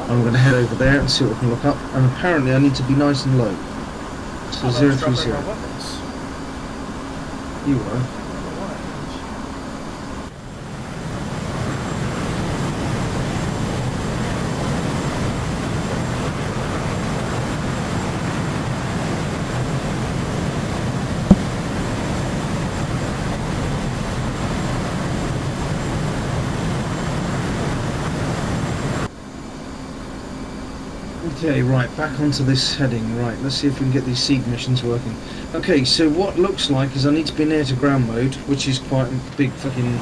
I'm going to head over there and see what I can look up, and apparently I need to be nice and low. So 030. You were. Okay, right, back onto this heading. Right, let's see if we can get these seed missions working. Okay, so what looks like is I need to be in air to ground mode, which is quite a big fucking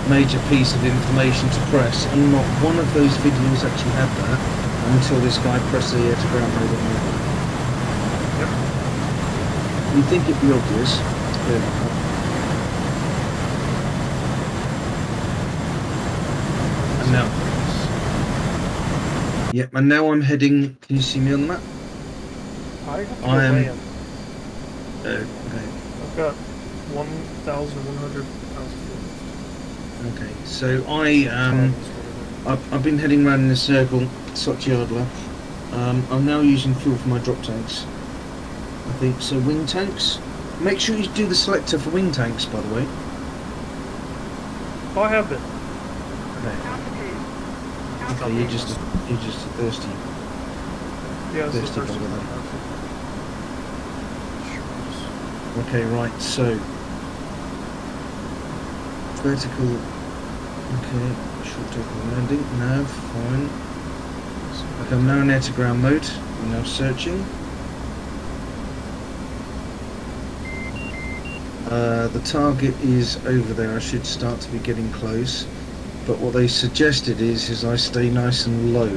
major piece of information to press, and not one of those videos actually had that until this guy pressed the air to ground mode on me. Yep. You'd think it'd be obvious. There we go. And now. Yep, and now I'm heading. Can you see me on the map? I am. Okay. I've got 1,100 feet. Okay, so I've been heading around in a circle, such yardler. I'm now using fuel for my drop tanks. I think so. Wing tanks. Make sure you do the selector for wing tanks, by the way. Oh, I have been. Okay, you're just thirsty. Yeah, thirsty bugger then. Okay, right, so vertical, okay, short takeoff landing, nav, fine. Okay, I'm now in air to ground mode, I'm now searching. The target is over there, I should start to be getting close. But what they suggested is I stay nice and low.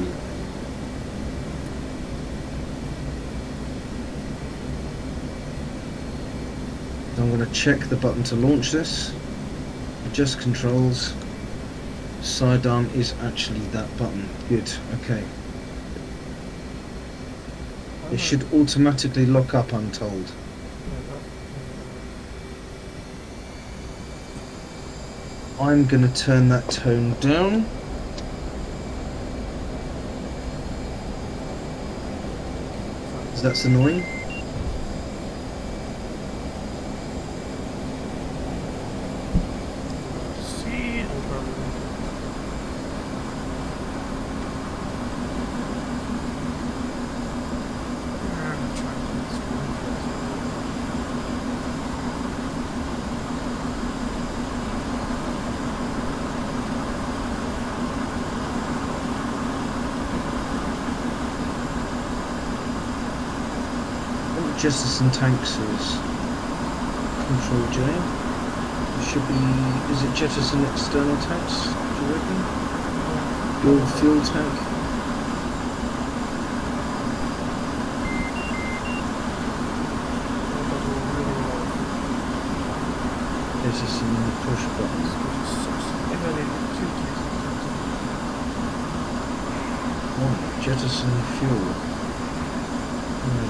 I'm going to check the button to launch this. Adjust controls. Sidearm is actually that button. Good, okay. It should automatically lock up, I'm told. I'm going to turn that tone down. Because that's annoying. Justice and tanks is Control J. It should be, is it jettison external tanks, do you reckon? Build fuel tank. jettison push buttons. Maybe I need two keys. One, jettison fuel.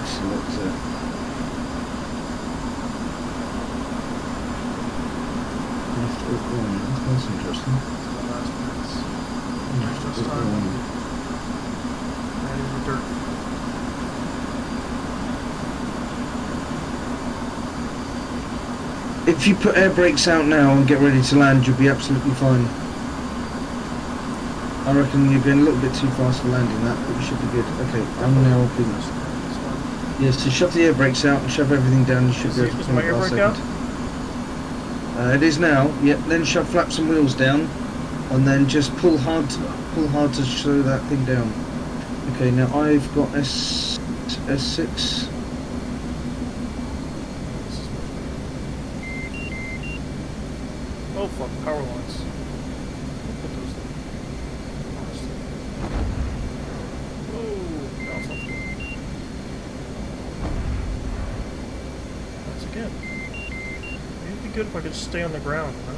Select it. Left hook one. That's interesting. Left hook one. And in the dirt. If you put air brakes out now and get ready to land, you'll be absolutely fine. I reckon you're going a little bit too fast for landing that, but you should be good. Okay, I'm now up in. Yes, so shove the air brakes out and shove everything down. You should be able to. Is my air brake out? It is now. Yep. Then shove flaps and wheels down, and then just pull hard to slow that thing down. Okay, now I've got S6. Oh fuck, power lines. Put those there. Oh, now something. Once again. It'd be good if I could stay on the ground, you know?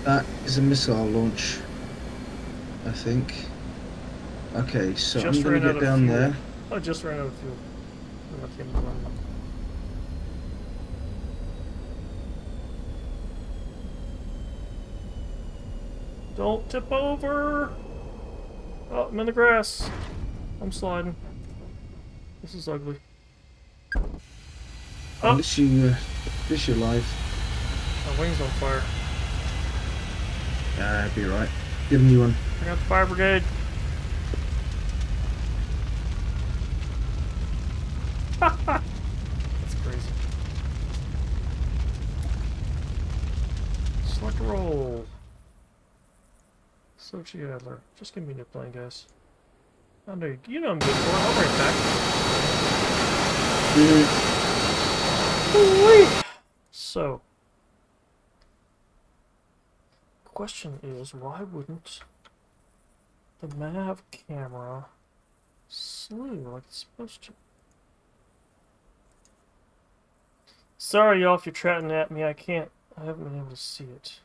That is a missile launch, I think. Okay, so Just I'm going to ran out get of down fuel. there. I just ran out of fuel. I'm at the end of the run. Don't tip over! Oh, I'm in the grass. I'm sliding. This is ugly. At least you're alive. My wing's on fire. Yeah, it'd be right. Give me one. I got the fire brigade. That's crazy. Select roll. Sochi Adler. Just give me a new plane, guys. I know you know I'm good for it. I'll bring it back. So, question is, why wouldn't the MAV camera slew like it's supposed to? Sorry, y'all, if you're chatting at me, I haven't been able to see it.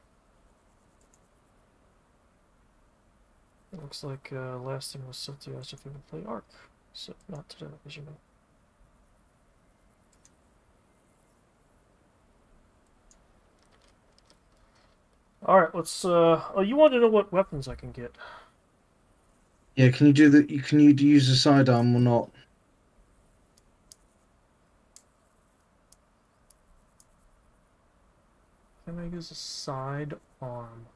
It looks like last thing was Silty asked if we would play Ark. So, not today, as you know. Alright, let's, oh, you want to know what weapons I can get? Yeah, can you use the sidearm or not? Can I use a sidearm?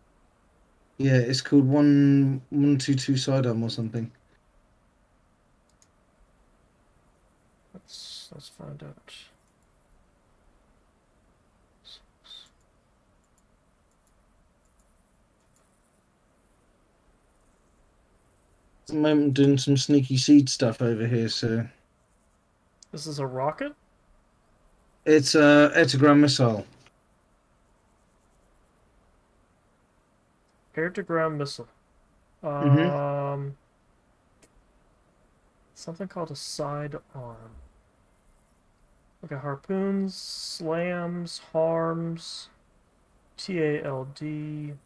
Yeah, it's called 122 sidearm or something. Let's find out. At the moment, I'm doing some sneaky seed stuff over here, so This is a rocket? it's a air-to-ground missile. Air-to-ground missile. Mhm. Something called a sidearm. Okay, harpoons, slams, harms, TALD,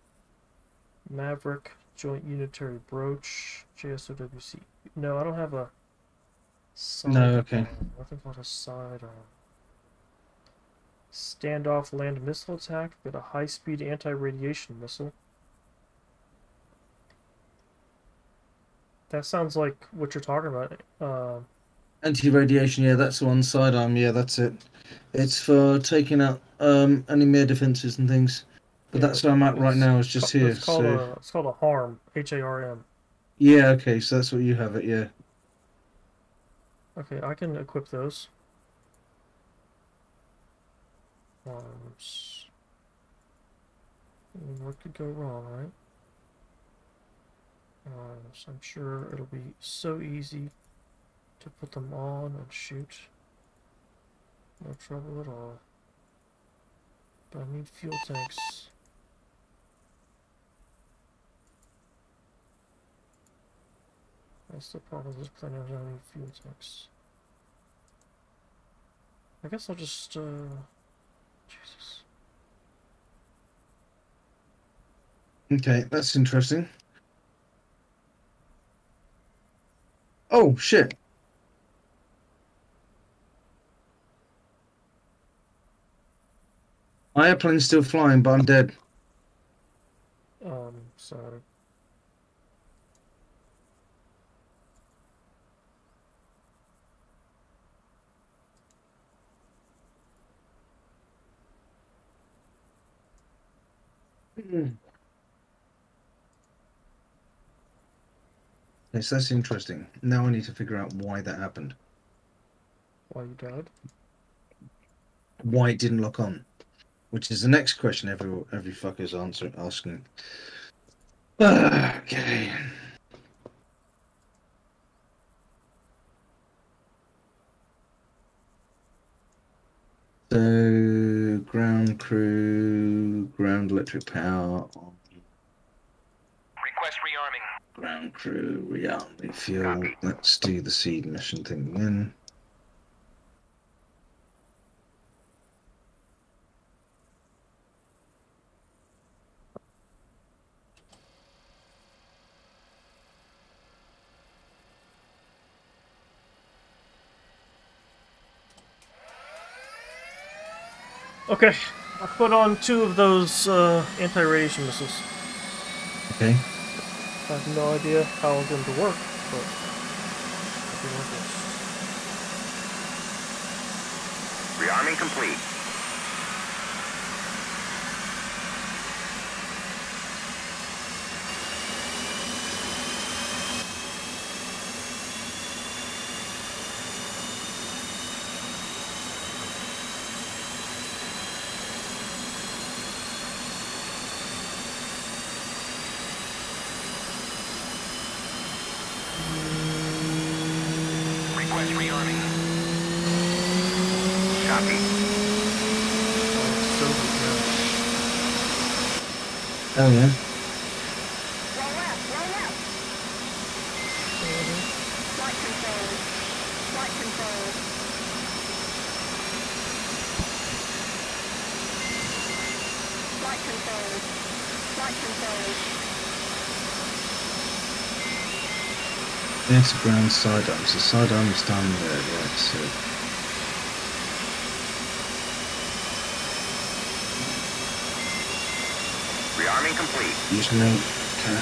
Maverick, joint unitary brooch, JSOWC. No, I don't have a sidearm. No, okay. Nothing called a sidearm. Standoff land missile attack with a high-speed anti-radiation missile. That sounds like what you're talking about. Anti-radiation, yeah, that's the one. Sidearm, yeah, that's it. It's for taking out enemy air defenses and things. But Yeah, that's where I'm at right now. It's just here. It's called So it's called a harm. HARM. yeah, okay, so that's what you have it. Yeah. Okay, I can equip those. Arms. What could go wrong, right? So I'm sure it'll be so easy to put them on and shoot. No trouble at all. But I need fuel tanks. That's the problem with this plane. I don't need fuel tanks. I guess I'll just, Jesus. Okay, that's interesting. Oh, shit. My airplane's still flying, but I'm dead. Sorry. Yes, that's interesting. Now I need to figure out why that happened. Why you died? Why it didn't lock on. Which is the next question every fucker's asking. Okay. So, ground crew, ground electric power, Request rearming. ground crew, rearming fuel. Let's do the seed mission thing again. Okay, I put on 2 of those anti-radiation missiles. Okay. I have no idea how I'm going to work, but I'll do my best. Rearming complete. Request rearming. Copy. So good. Oh yeah. Roll out, roll out. Flight control. Flight control. Flight control. Flight control. There's a ground sidearm. So sidearm is down there, right? So Rearming complete. using me. Okay.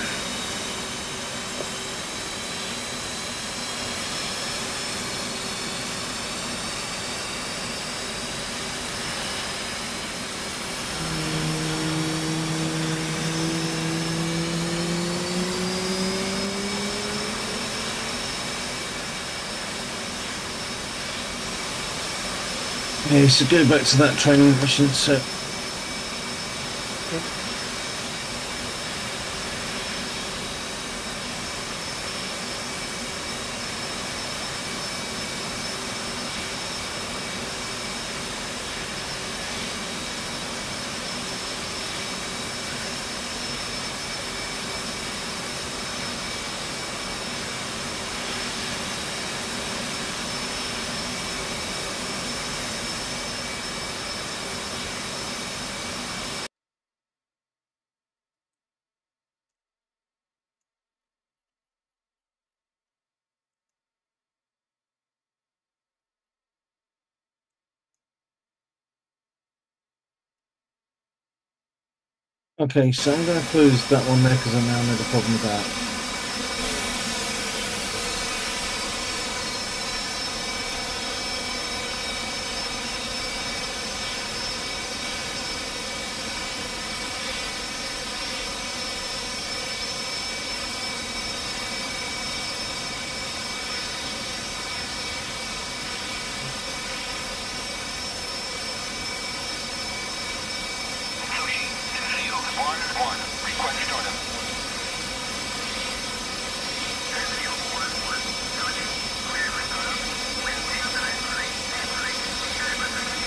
Okay, so go back to that training mission. So okay, so I'm going to close that one there because I now know the problem with that. Sushi, Seal 1-1. Request stardom. Seal 1-1. Sushi, clear for stardom. Wind 293. Clear for stardom.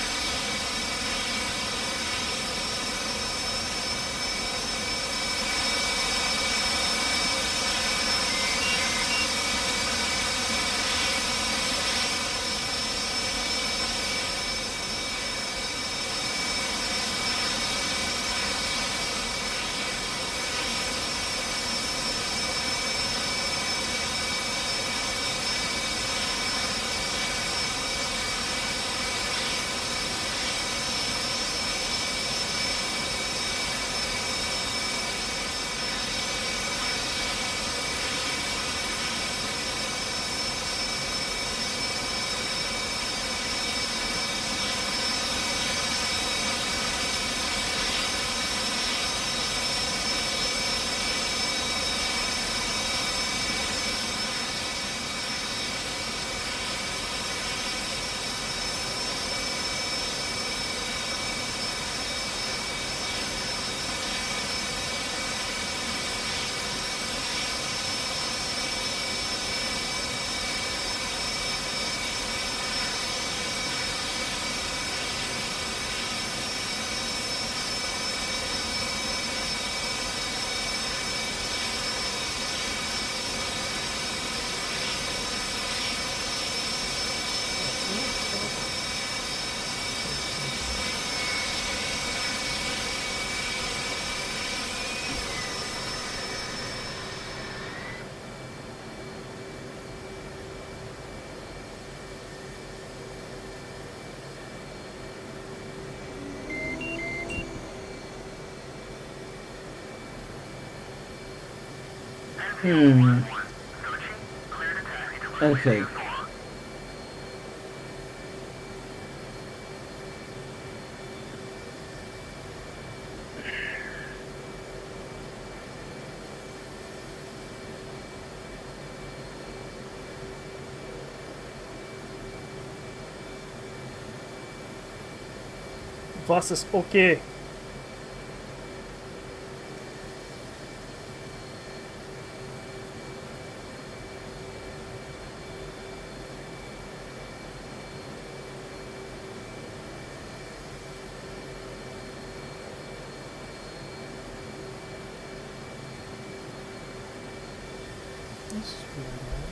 Okay. Was ist okay? This is weird, man.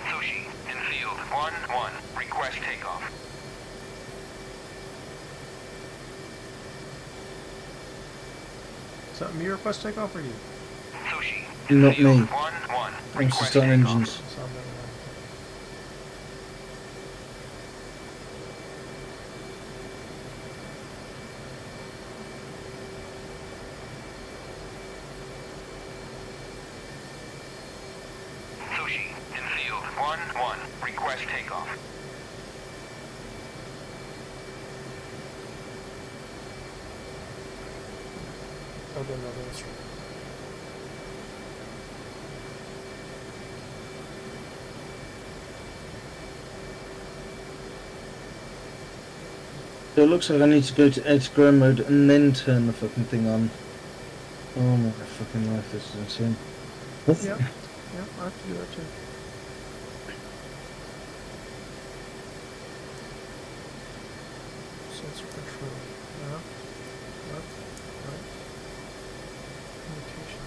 Sushi, infield 1-1. Request takeoff. Is that me request takeoff or you? Sushi, Not infield me. 1-1. I'm just Request starting takeoff. engines. Sound better than Sushi, infield 1-1. Request takeoff. Oh, no, that's right. So it looks like I need to go to edge ground mode and then turn the fucking thing on. Oh my fucking life, this is insane. Yeah, yeah, I have to do that too. Sensor control. Yeah. Left, right. Communication.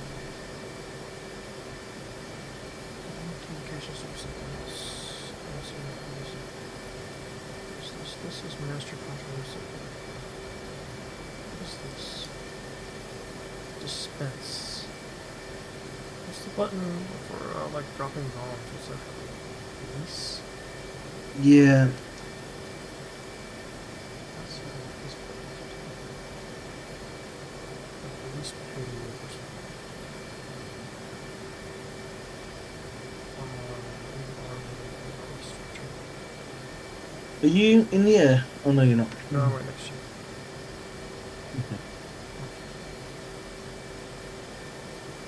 Communication or something else. This is master control. What is this? Dispense. What's the button for like dropping bombs? What's that? Release? Yeah. That's this button. Like release behavior or something. Are you in the air? Oh no, you're not. No, I'm right next to you.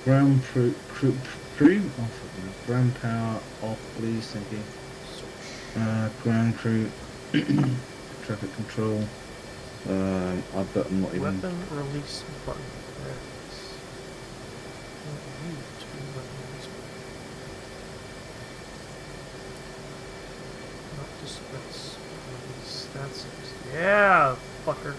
Ground crew. Oh, fucking hell. Ground power off, please. Thank you. Ground crew. Traffic control. I bet I'm not even. Weapon release button. There it is. Need to be weapon release button. Not dispense. Release. That's it. Yeah, fucker.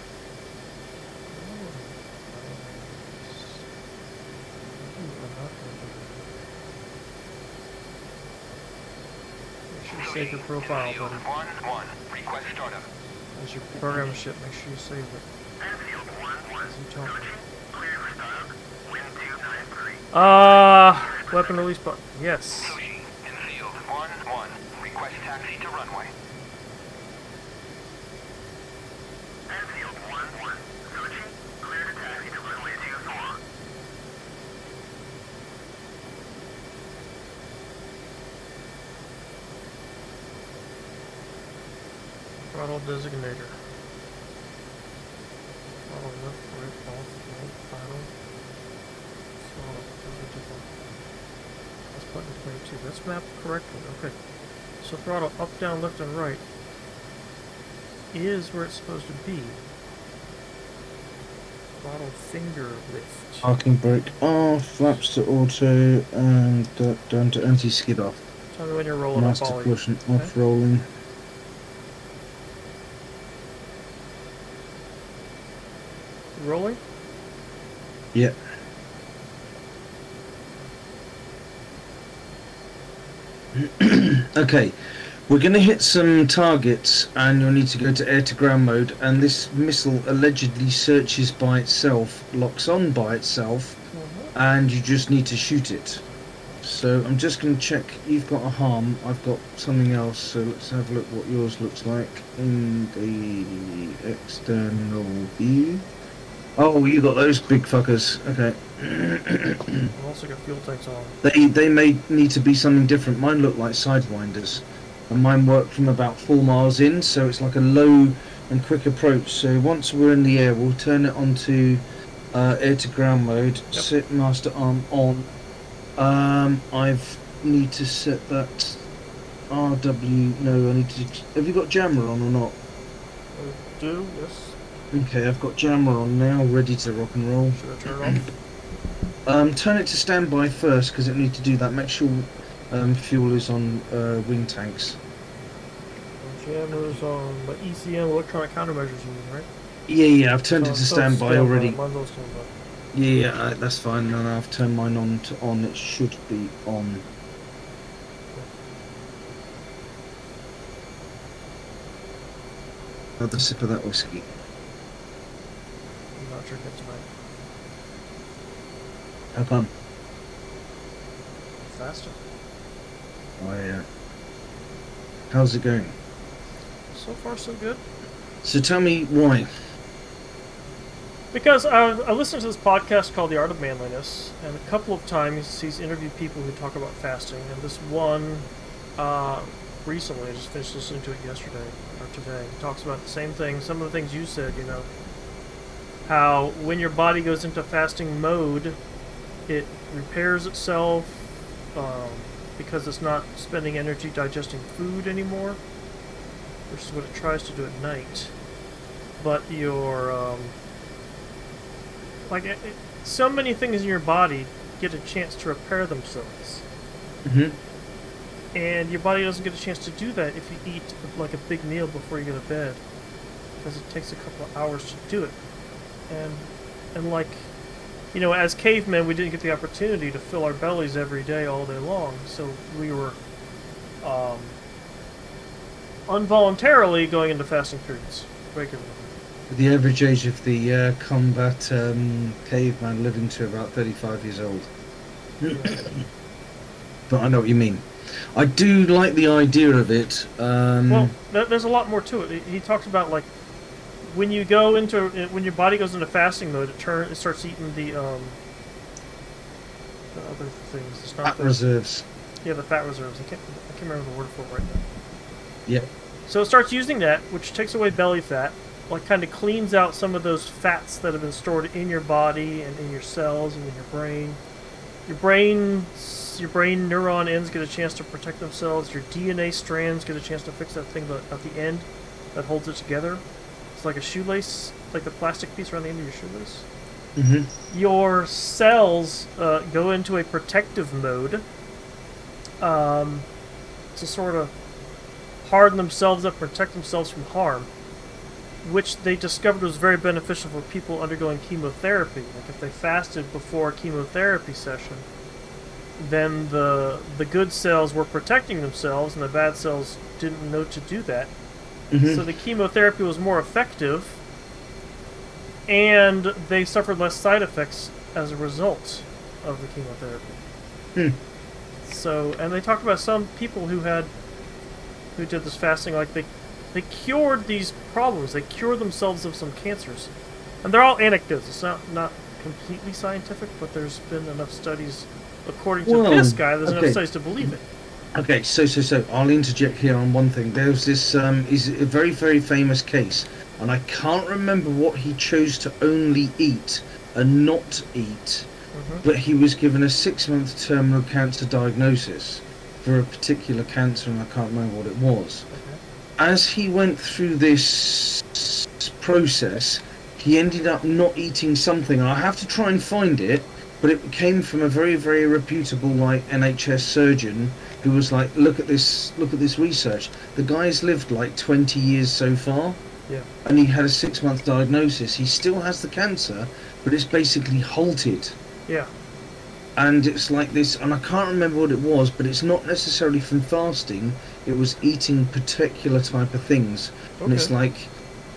Make sure you save your profile, Infield buddy. 1-1. Request startup. As you program shit, make sure you save it. Infield 1-1. As you talk. Cleared for startup. Wind 293. Weapon release button. Yes. Sushi, infield 1-1. Request taxi to runway. Infield 1-1. Sushi, cleared to taxi to runway 24. Throttle designator. Throttle left, right, off, right, throttle. Throttle. Those are different. That's button 22. That's mapped correctly. Okay. So throttle up, down, left, and right is where it's supposed to be. Throttle finger lift. Parking brake off, flaps to auto, and down to anti-skid off. Tell me when you're rolling Master up all caution okay? off, rolling. Rolling? Yeah. Okay, we're going to hit some targets, and you'll need to go to air-to-ground mode. And this missile allegedly searches by itself, locks on by itself, and you just need to shoot it. So I'm just going to check. You've got a harm. I've got something else. So let's have a look what yours looks like in the external view. Oh, you got those big fuckers. Okay. I've also got fuel tanks on. They may need to be something different. Mine look like sidewinders, and mine work from about 4 miles in, so it's like a low and quick approach. So once we're in the air, we'll turn it onto air to ground mode. Yep. Set master arm on. I've need to set that RW. No, I need to. Have you got jammer on or not? I do, yes. Okay, I've got jammer on now, ready to rock and roll. Should I turn it off? Turn it to standby first, because it needs to do that. Make sure fuel is on wing tanks. Jammers on my ECM, electronic countermeasures, you mean, right? Yeah, I've turned it to So standby already. Mine's on standby. Yeah, that's fine. No, I've turned mine on to on. It should be on. Another sip of that whiskey. I'm not drinking tonight. How come? Faster. Oh yeah. How's it going? So far, so good. So tell me why. Because I listened to this podcast called The Art of Manliness, and a couple of times he's interviewed people who talk about fasting, and this one recently, I just finished listening to it yesterday, or today, he talks about the same thing, some of the things you said, you know, how when your body goes into fasting mode, it repairs itself because it's not spending energy digesting food anymore, which is what it tries to do at night. But your so many things in your body get a chance to repair themselves. Mm-hmm. And your body doesn't get a chance to do that if you eat like a big meal before you go to bed, because it takes a couple of hours to do it. And like, you know, as cavemen, we didn't get the opportunity to fill our bellies every day, all day long, so we were involuntarily going into fasting periods regularly. The average age of the combat caveman living to about 35 years old. But I know what you mean. I do like the idea of it. Well, there's a lot more to it. He talks about like when you go into when your body goes into fasting mode, it starts eating the other things. It's not fat reserves. Yeah, the fat reserves. I can't remember the word for it right now. Yeah. So it starts using that, which takes away belly fat, like kind of cleans out some of those fats that have been stored in your body and in your cells and in your brain. Your brain neuron ends get a chance to protect themselves. Your DNA strands get a chance to fix that thing at the end that holds it together. It's like a shoelace, like the plastic piece around the end of your shoelace. Mm-hmm. Your cells go into a protective mode to sort of harden themselves up, protect themselves from harm, which they discovered was very beneficial for people undergoing chemotherapy. Like if they fasted before a chemotherapy session, then the good cells were protecting themselves and the bad cells didn't know to do that. Mm-hmm. So the chemotherapy was more effective, and they suffered less side effects as a result of the chemotherapy. So, and they talked about some people who did this fasting, like they cured these problems. They cured themselves of some cancers. And they're all anecdotes. It's not completely scientific, but there's been enough studies, according to this guy, there's enough studies to believe it. Okay, so I'll interject here on one thing. There's this is a very, very famous case, and I can't remember what he chose to only eat and not eat, but he was given a 6-month terminal cancer diagnosis for a particular cancer, and I can't remember what it was. As he went through this process, he ended up not eating something, and I have to try and find it, but it came from a very, very reputable like NHS surgeon who was like, look at this research. The guy's lived like 20 years so far, and he had a 6-month diagnosis. He still has the cancer, but it's basically halted. Yeah. and it's like this, and I can't remember what it was, but it's not necessarily from fasting. It was eating particular type of things, and it's Okay. like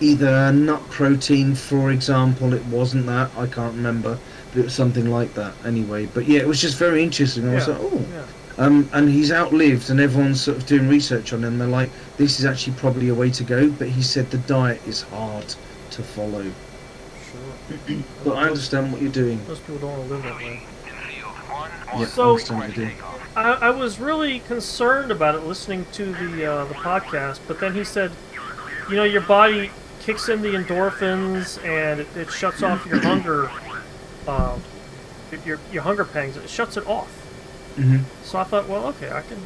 either nut protein, for example. It wasn't that, I can't remember, but it was something like that anyway. But yeah, it was just very interesting. I was Yeah. like, oh. Yeah. And he's outlived, and everyone's sort of doing research on him. They're like, this is actually probably a way to go. But he said the diet is hard to follow. Sure. But I understand what you're doing. Most people don't want to live that way. Infield 1 Yeah, So- I understand what you're doing. I was really concerned about it listening to the podcast, but then he said, you know, your body kicks in the endorphins and it shuts off your hunger, your hunger pangs. It shuts it off. Hmm. So I thought, well, okay, I can.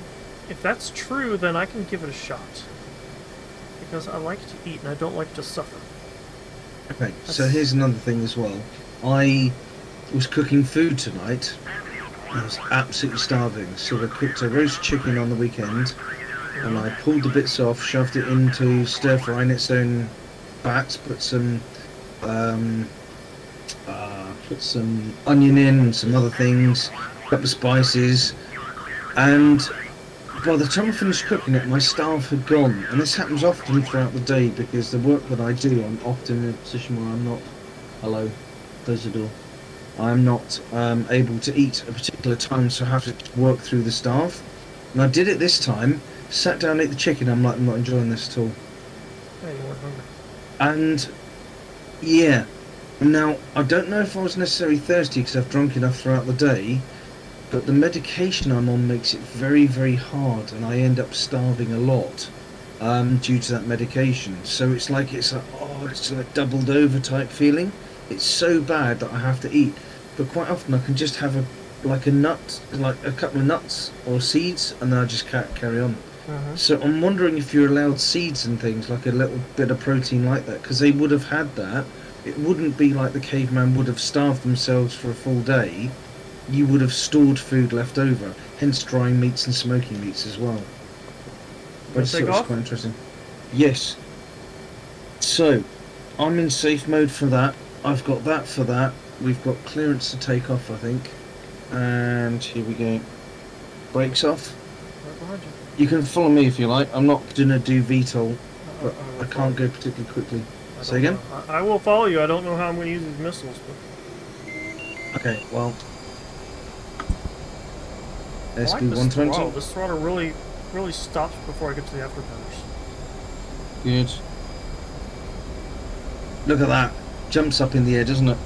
If that's true, then I can give it a shot. Because I like to eat and I don't like to suffer. Okay, so here's another thing as well. I was cooking food tonight. I was absolutely starving, so I cooked a roast chicken on the weekend, and I pulled the bits off, shoved it into stir fry in its own fat, put some onion in and some other things, a couple of spices, and by the time I finished cooking it, my staff had gone. And this happens often throughout the day because the work that I do, I'm often in a position where I'm not. Hello, close the door. I'm not able to eat at a particular time, so I have to work through the staff. And I did it this time. Sat down, ate the chicken. I'm like, I'm not enjoying this at all. Yeah, you weren't hungry. And yeah, now I don't know if I was necessarily thirsty because I've drunk enough throughout the day. But the medication I'm on makes it very, very hard, and I end up starving a lot due to that medication. So it's like it's like doubled over type feeling. It's so bad that I have to eat. But quite often I can just have a nut, like a couple of nuts or seeds, and then I just carry on. Uh-huh. So I'm wondering if you're allowed seeds and things, like a little bit of protein like that, because they would have had that. It wouldn't be like the caveman would have starved themselves for a full day. You would have stored food left over, hence drying meats and smoking meats as well. I just thought it was quite interesting. Yes. So, I'm in safe mode for that. I've got that for that. We've got clearance to take off, I think. And here we go. Brakes off. Right behind you. You can follow me if you like. I'm not going to do VTOL, but will I follow can't you. go particularly quickly. I Say don't again? know. I will follow you. I don't know how I'm going to use these missiles, but Okay, well. I like SB this 120. throttle. This throttle really stops before I get to the afterburners. Good. Look at that. Jumps up in the air, doesn't it?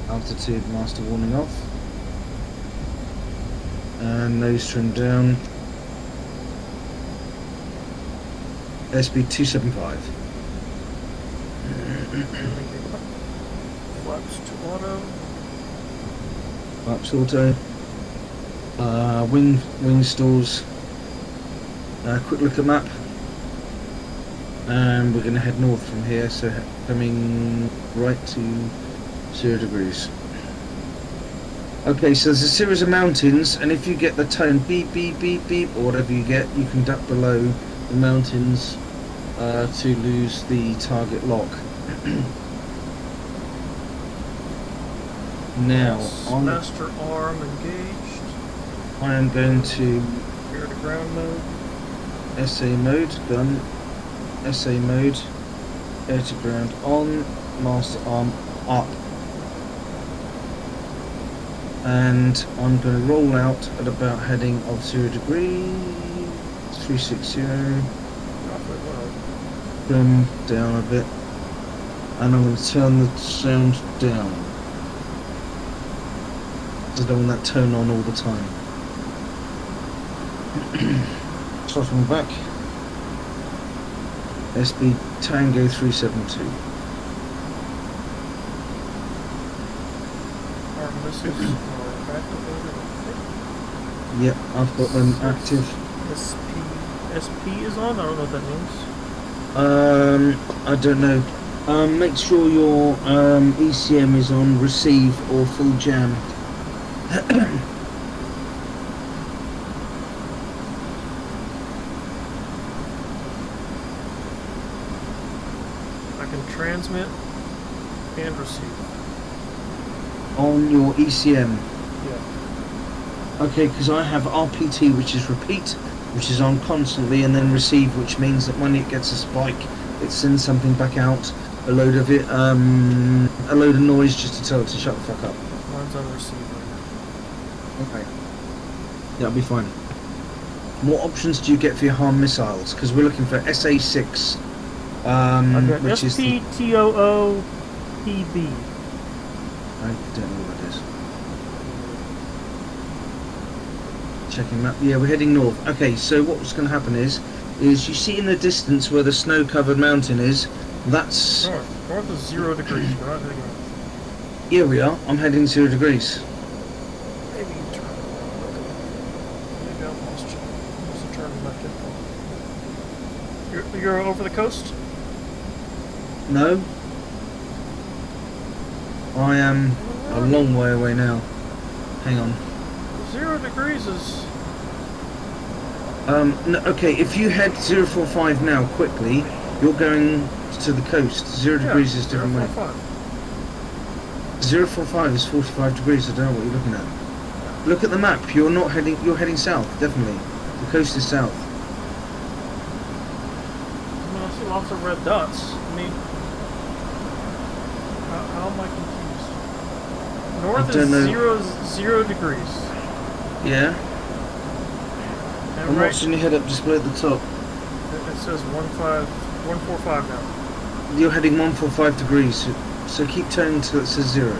Altitude master warning off. And nose trim down. SB 275. Flaps to auto. Flaps auto. Wing stalls. Quick look at map. And we're going to head north from here, so coming right to 0 degrees. Okay, so there's a series of mountains, and if you get the tone beep, beep, beep, beep, or whatever you get, you can duck below the mountains to lose the target lock. Now, on Master arm engaged. I am going to Air to ground mode. SA mode, gun, SA mode, air to ground on, master arm up. And I'm going to roll out at about heading of 0 degrees, 360, Halfway low. boom, down a bit. And I'm going to turn the sound down. I don't want that tone on all the time. Throttling back. SB Tango 372. Our missiles are activated. Yep, I've got them active. SP is on? I don't know what that means. I don't know. Make sure your ECM is on receive or full jam. I can transmit and receive. On your ECM. Yeah. Okay, because I have RPT, which is repeat, which is on constantly, and then receive, which means that when it gets a spike, it sends something back out, a load of noise just to tell it to shut the fuck up. Mine's on receive right now. Okay. That'll be fine. What options do you get for your harm missiles? Because we're looking for SA6, I've got which is the... SPTOOPB. I don't know what that is. Checking map. Yeah, we're heading north. Okay, so what's going to happen is you see in the distance where the snow-covered mountain is, that's... North. North is 0 degrees. We're not heading north. Here we are. I'm heading 0 degrees. Maybe you turn. Maybe I lost you. There's a turn left in. You're over the coast? No. I am a long way away now. Hang on. 0 degrees is... No, okay, if you head 045 now quickly, you're going to the coast. 0 degrees is different way. 045 is 45 degrees. I don't know what you're looking at. Look at the map. You're not heading. You're heading south, definitely. The coast is south. I mean, I see lots of red dots. I mean, how am I confused? North is 0 degrees. Yeah. And I'm right, watching you head up just below the top. it says 145 now. You're heading 145 degrees. So keep turning until it says 0.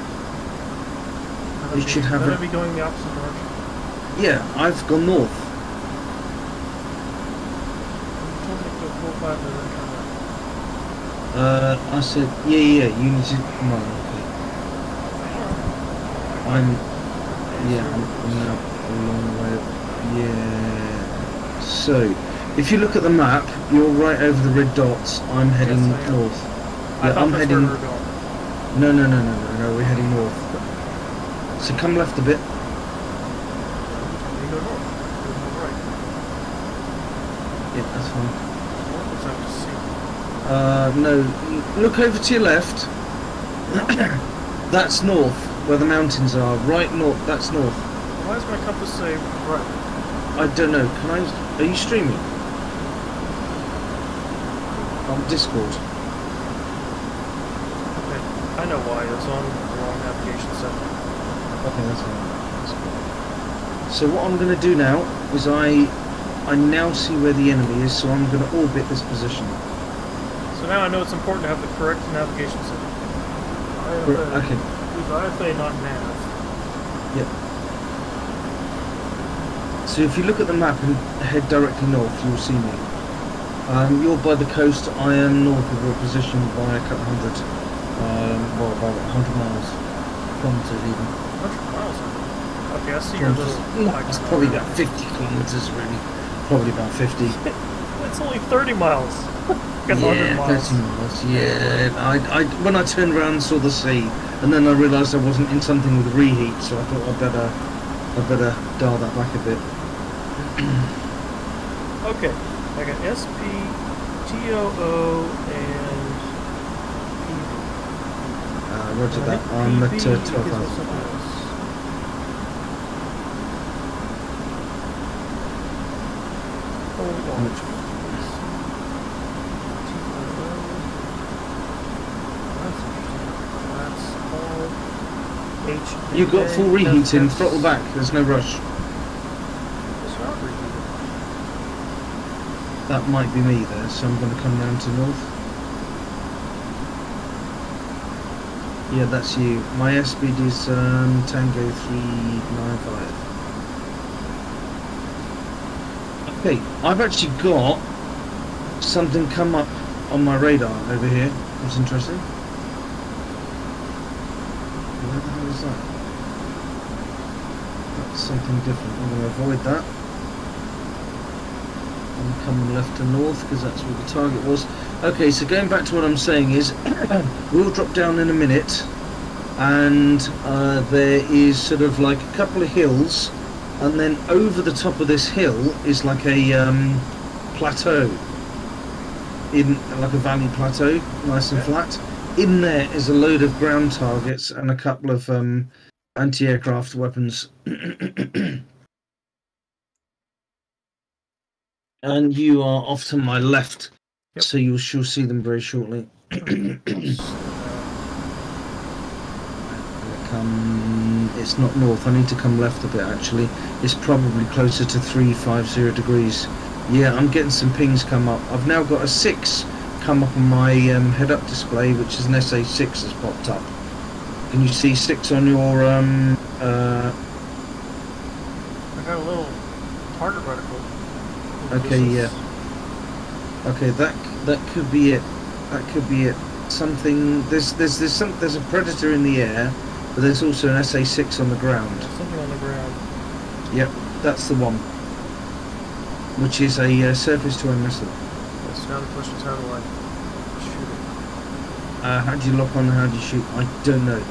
You should have Better be going the opposite direction. Yeah, I've gone north. You told me to go 45 and then turn right. I said, yeah, you need to, come on, okay. I'm now a long way, yeah. So, if you look at the map, you're right over the red dots, I'm heading Yes, I am. north. I Yeah, thought I'm that's heading, where we were going. no, we're heading north. So come left a bit. You go north. You go right. Yeah, that's fine. North is out to sea. No, look over to your left. That's north, where the mountains are. Right north, that's north. Why does my compass say right? I don't know, are you streaming? On Discord. Okay, I know why. It's on the wrong navigation setting. Okay, that's fine. So what I'm going to do now is I now see where the enemy is, so I'm going to orbit this position. So now I know it's important to have the correct navigation setting. Okay. Use IFA, not nav. Yep. So if you look at the map and head directly north, you'll see me. You're by the coast. I am north of your position by a couple hundred, well, about 100 miles, kilometers even. 100 miles. Okay, I see your little. It's probably about 50 kilometers, really. Probably about 50. It's only 30 miles. Got 100 Yeah, miles. 30 miles. Yeah. When I turned around and saw the sea, and then I realised I wasn't in something with reheat, so I thought I'd better dial that back a bit. Okay, I got SP, TOO, and PV. Roger I that. think I'm at PV 12,000. gives us something else. Hold on. You've got full reheat in, throttle back, there's no rush. It's not reheated. That might be me there, so I'm going to come round to north. Yeah, that's you. My airspeed is Tango 395. Okay, I've actually got something come up on my radar over here. That's interesting. Where the hell is that? That's something different. I'm going to avoid that. I'm coming left to north because that's where the target was. Okay, so going back to what I'm saying is, we'll drop down in a minute, and there is sort of like a couple of hills, and then over the top of this hill is like a plateau, in like a valley plateau, nice and flat. in there is a load of ground targets and a couple of anti-aircraft weapons. And you are off to my left, Yep. so you shall see them very shortly. It's not north. I need to come left a bit actually. It's probably closer to 350 degrees. Yeah, I'm getting some pings come up. I've now got a 6 come up on my head-up display, which is an SA6 has popped up. Can you see 6 on your I got a little target reticle. Okay, yeah. Okay, that could be it. That could be it. Something. There's a predator in the air, but there's also an SA6 on the ground. Something on the ground. Yep, that's the one. Which is a surface-to-air missile. Yes, now the question is how do I shoot it? How do you lock on and how do you shoot? I don't know.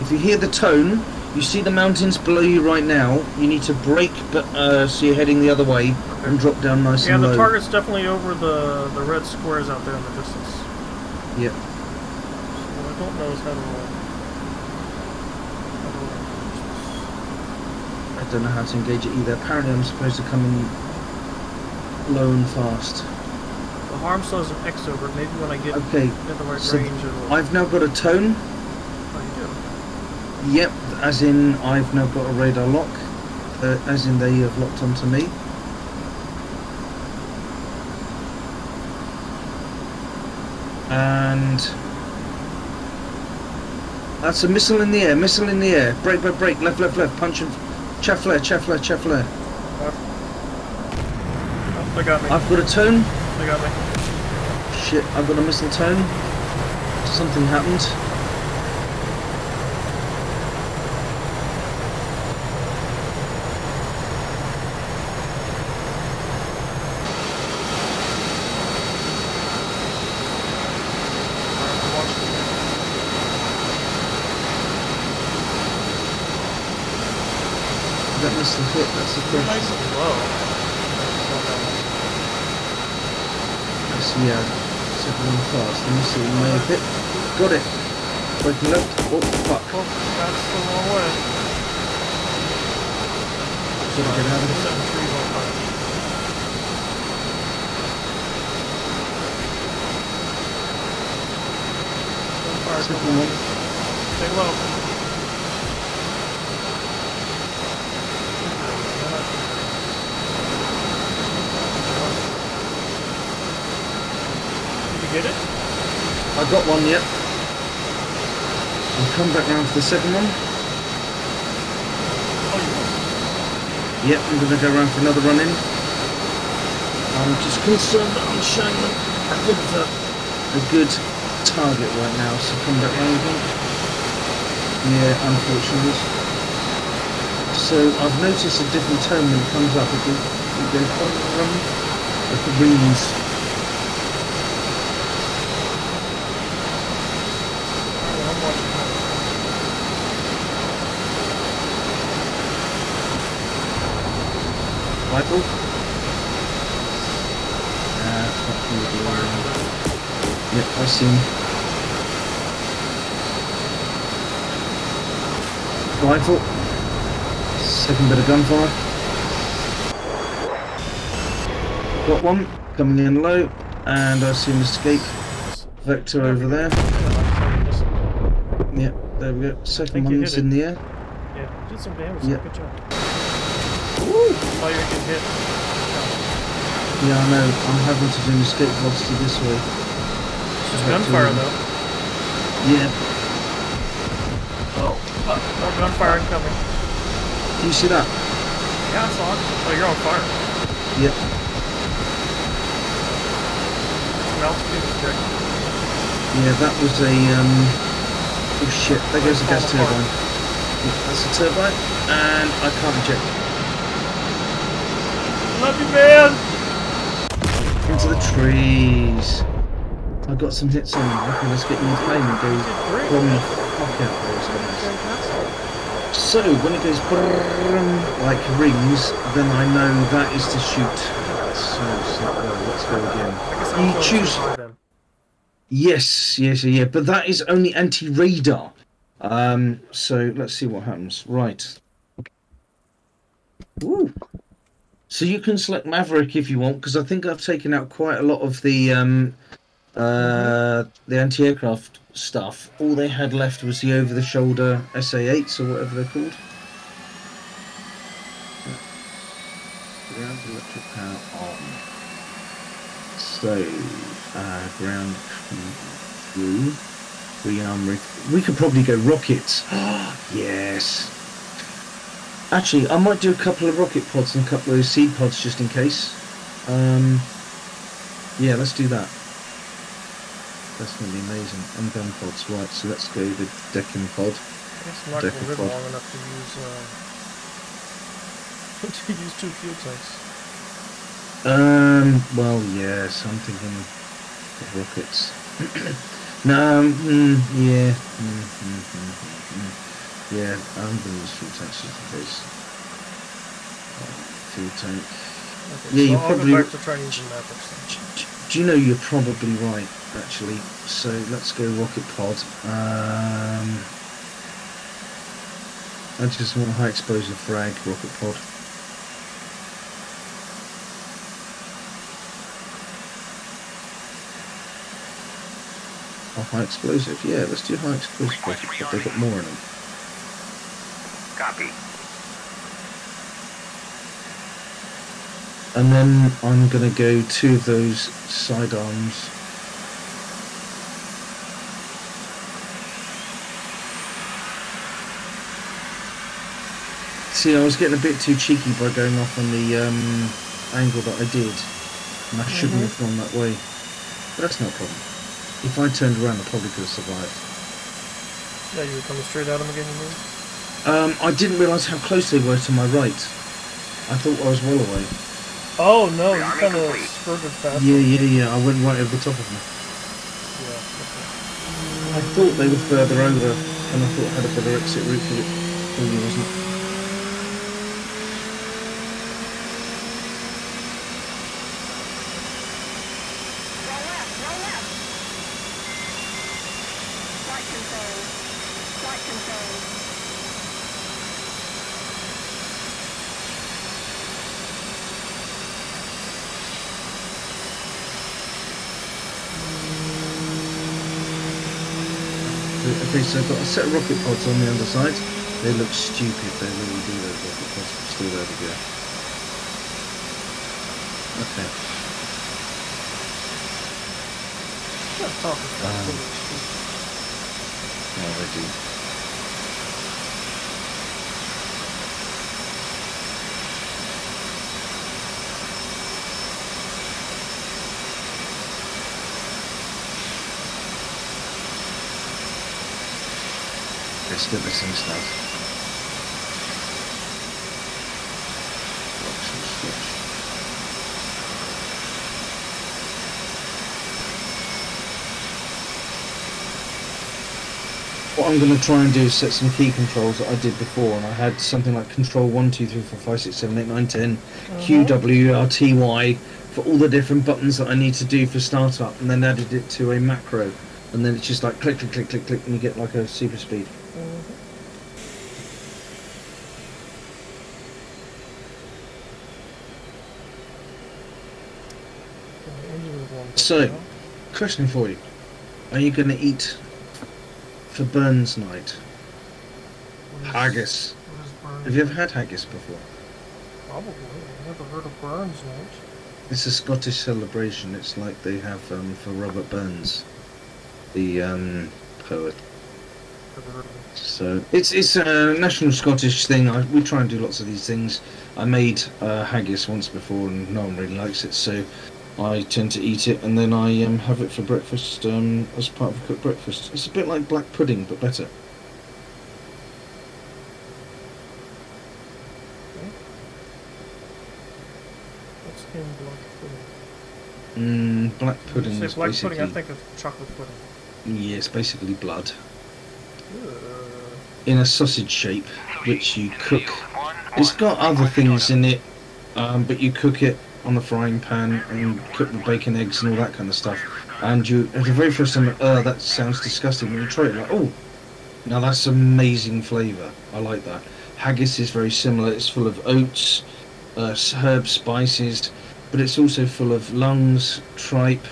If you hear the tone, you see the mountains below you right now. You need to brake, but so you're heading the other way and drop down nice and low. Yeah, the target's definitely over the red squares out there in the distance. Yep. So what I don't know is how to I don't know how to engage it either. Apparently I'm supposed to come in low and fast. The harm slow is an X over it. Maybe when I get Okay, at the right so range it'll... I've now got a tone. Oh, you Yep, as in I've now got a radar lock. As in they have locked onto me. And that's a missile in the air, missile in the air. Brake, brake, brake, left, left, left, punch and chaff flare, chaff flare, chaff flare. Oh, they got me. I've got a tone. They got me. Shit, I've got a missile tone. Something happened. That missile hit, that's the question. Nice and low. Yeah, second one fast. The missile may have hit. Got it. Breaking left. Oh, fuck. Oh, that's the wrong way. Should I get out of it? Setting trees on fire. Fire, Second one. stay low. Did you get it? I got one, yet. I'll come back round for the second one. Oh, you won. Yep, I'm going to go around for another run in. I'm just concerned that I'm showing them a good target right now, so come back round again. Yeah, unfortunately. So I've noticed a different tone when it comes up. It goes like the rings. I'm watching that. Rifle? That's not really. Yep, I see him. Rifle. Second bit of gunfire. Got one. Coming in low. And I see him escape. Vector over there. Yep, there we go. Second think you one's hit in the air. Yeah, you did some damage. Yep. Good job. Woo! Oh, you're getting hit. Yeah, I know. I'm having to do an escape velocity this way. It's just gunfire, though. Yeah. More gunfire incoming. Do you see that? Yeah, I saw it. Oh, you're on fire. Yep. Some altitude check. Yeah, that was a oh shit, there goes the gas turbine. Yeah, that's a turbine, and I can't eject. Love you, man! Into the trees. I got some hits on you. Okay, let's get you in the plane and go bomb the fuck out those guys. So when it goes brrrr, like rings, then I know that is to shoot. let's go again. I guess I You was going choose. too high then. Yes, yeah, but that is only anti-radar. So let's see what happens. Right. Ooh. So you can select Maverick if you want, because I think I've taken out quite a lot of the anti-aircraft stuff. All they had left was the over-the-shoulder SA-8s or whatever they're called. Ground electric power on. So, ground crew. We could probably go rockets. Yes. Actually, I might do a couple of rocket pods and a couple of seed pods just in case. Yeah, let's do that. That's going to be amazing. And gun pods, right? So let's go the decking pod. It's not going to live long enough to use to use 2 fuel tanks. Well, yes, I'm thinking of rockets. No, yeah. Yeah, I'm going to use fuel tanks just in case. Fuel tank. Okay, Yeah, so you I'll probably. go back to trying using Mavericks then. Do you know you're probably right, actually? So let's go rocket pod. I just want a high explosive frag rocket pod. Oh, high explosive, yeah, let's do high explosive rocket pod. They've got more in them. Copy. And then I'm going to go 2 of those sidearms. See, I was getting a bit too cheeky by going off on the angle that I did. And I shouldn't have gone that way. But that's not a problem. If I turned around, I probably could have survived. Yeah, you were coming straight at them again, you mean? I didn't realise how close they were to my right. I thought I was well away. Oh no, you kind of spurted fast. Yeah, I went right over the top of them. Yeah, okay. I thought they were further over, and I thought I had a better exit route, but it really wasn't. Roll left, roll left. Flight control. Flight control. Okay, so I've got a set of rocket pods on the underside. They look stupid, they really do, those rocket pods. Still there to go. Okay. Yeah, talking fast. Oh, they do. Let's get this thing started. Lock some switch. What I'm going to try and do is set some key controls that I did before, and I had something like control 1, 2, 3, 4, 5, 6, 7, 8, 9, 10, Q, W, R, T, Y, for all the different buttons that I need to do for startup, and then added it to a macro, and then it's just like click, click, click, click, click, and you get like a super speed. So, question for you. Are you going to eat for Burns night? Haggis. Have you ever had haggis before? Probably. I've never heard of Burns night. It's a Scottish celebration. It's like they have for Robert Burns, the poet. Never heard of it. So it's a national Scottish thing. We try and do lots of these things. I made haggis once before, and no one really likes it, so I tend to eat it, and then I have it for breakfast as part of a cooked breakfast. It's a bit like black pudding, but better. What's in black pudding? Black pudding When you is say black basically pudding, I think of chocolate pudding. yeah, it's basically blood Ugh. in a sausage shape, which you cook. It's got other things in it, but you cook it on the frying pan and cook the bacon, eggs, and all that kind of stuff. And you, at the very first time, that sounds disgusting. When you try it, like, oh, now that's amazing flavour. I like that. Haggis is very similar. It's full of oats, herbs, spices, but it's also full of lungs, tripe,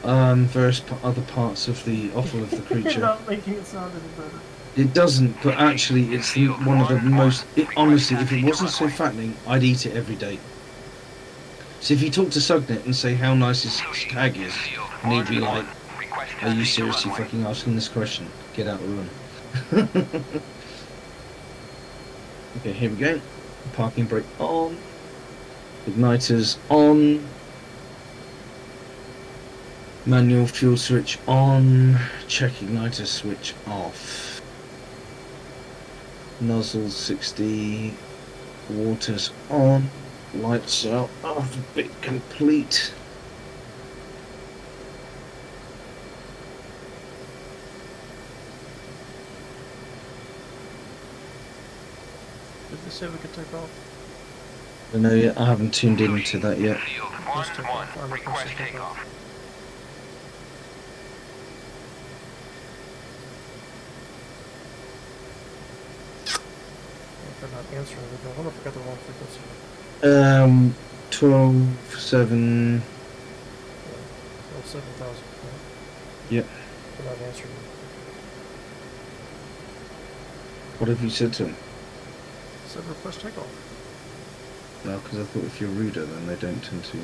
various other parts of the offal of the You're creature. not making it sound any better. It doesn't, but actually, it's one of the most. Honestly, if it wasn't so fattening, I'd eat it every day. So if you talk to Sugnet and say how nice his haggis, and he'd be like, "Are you seriously fucking asking this question? Get out of the room." Okay, here we go. Parking brake on. Igniters on. Manual fuel switch on. Check igniter switch off. Nozzle 60. Water's on. Lights out. Off. Bit complete. Did they say we could take off? I don't know yet. I haven't tuned into that yet. Field Let's take off. 1-1, request takeoff. They're not answering. I wonder if I got the wrong frequency. 12.7. Well, 7,000. Right? Yep. They're not answering. What have you said to him? Said request takeoff. No, because I thought if you're ruder, then they don't tend to.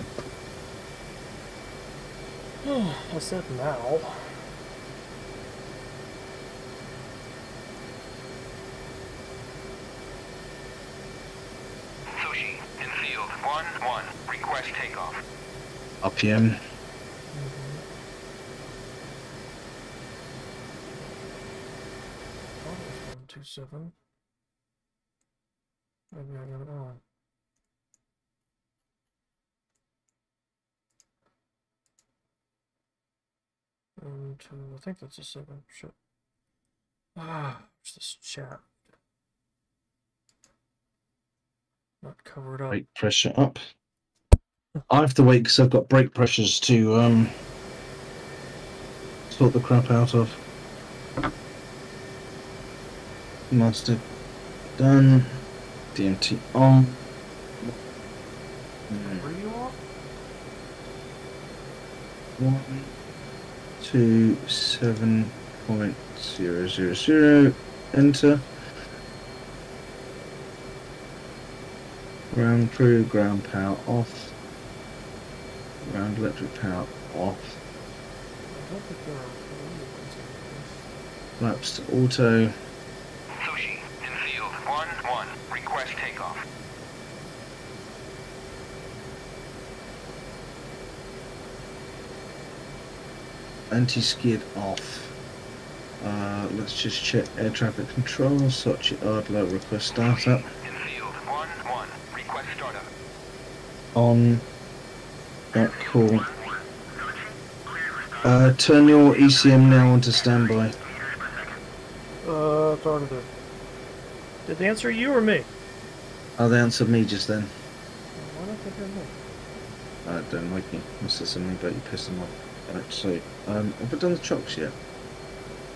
I said now. Sushi, in field 1-1, request takeoff. RPM. 127. Maybe I got it wrong. And I think that's a 7. Shit. What's this chat? Not covered up. Brake pressure up. I have to wait because I've got brake pressures to sort the crap out of. Master done. DMT on. Where are you off? 127.000. Enter. Ground crew, ground power off. Ground electric power off. I don't think there are Flaps to auto. Sushi, in field 1-1, request takeoff. Anti-skid off. Let's just check air traffic control. Sochi Ardlow request startup. In field 1-1, request startup. On. That cool. Turn your ECM now onto standby. it's already there. Did they answer you or me? Oh, they answered me just then. Why don't they hear me? I don't like you. Must have something about you pissed them off. Right, so, have I done the chocks yet?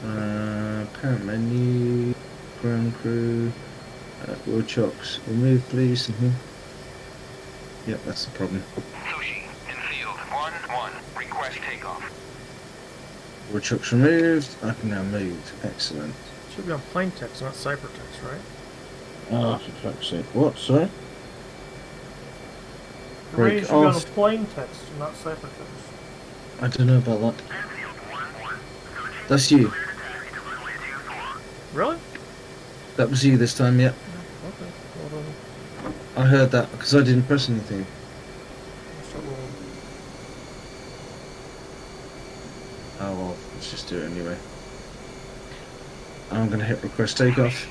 Parent menu, ground crew, wheel chocks, remove please. Yep, that's the problem. Sushi, in field 1-1, request takeoff. Wheel chocks removed, I can now move. Excellent. Should be on plain text, not ciphertext, right? Oh, for fuck's sake. What, sorry? The Break range should be on a off. plain text, not ciphertext. I don't know about that. That's you. Really? That was you this time, yeah. Okay. Well then, I heard that because I didn't press anything. I'll start rolling. Oh well, let's just do it anyway. I'm gonna hit request takeoff. In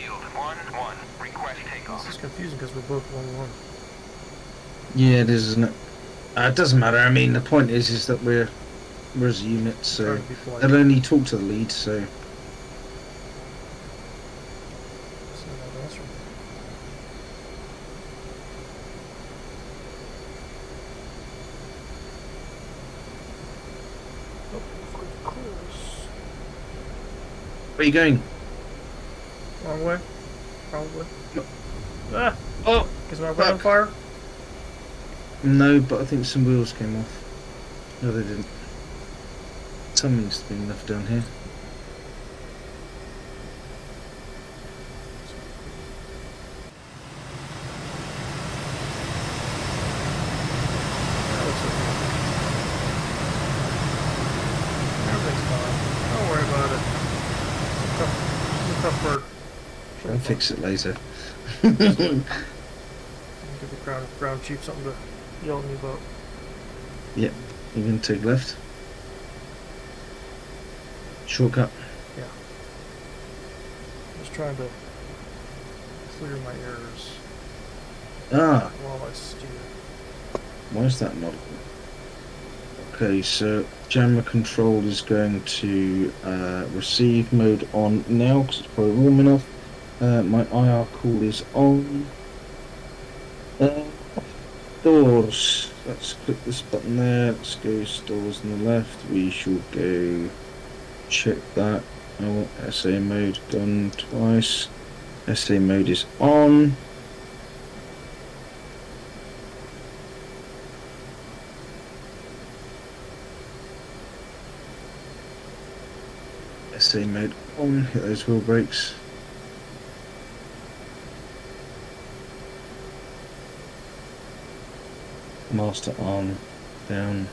field 1-1, request This takeoff. is confusing because we're both 1-1. Yeah, it is, isn't it? It doesn't matter. I mean, the point is that we're as a unit, so Trying to be polite. they'll only talk to the lead. So So not answering. Where are you going? Wrong way? Probably. No. Ah! Oh! Is my way on fire? No, but I think some wheels came off. No, they didn't. Something's been left down here. That looks okay. Everything's fine. Don't worry about it. She's a tough bird. I'll fix it later. Give the ground chief something to yell at me about. Yep, you're going to take left. Shortcut. Yeah. Just trying to clear my errors Ah, while I steer. why is that not? Okay, so jammer control is going to receive mode on now because it's probably warm enough. My IR call is on. Doors. Let's click this button there. Let's go doors on the left. We should go check that. I want SA mode done twice. SA mode is on. SA mode on. Hit those wheel brakes. Master arm down.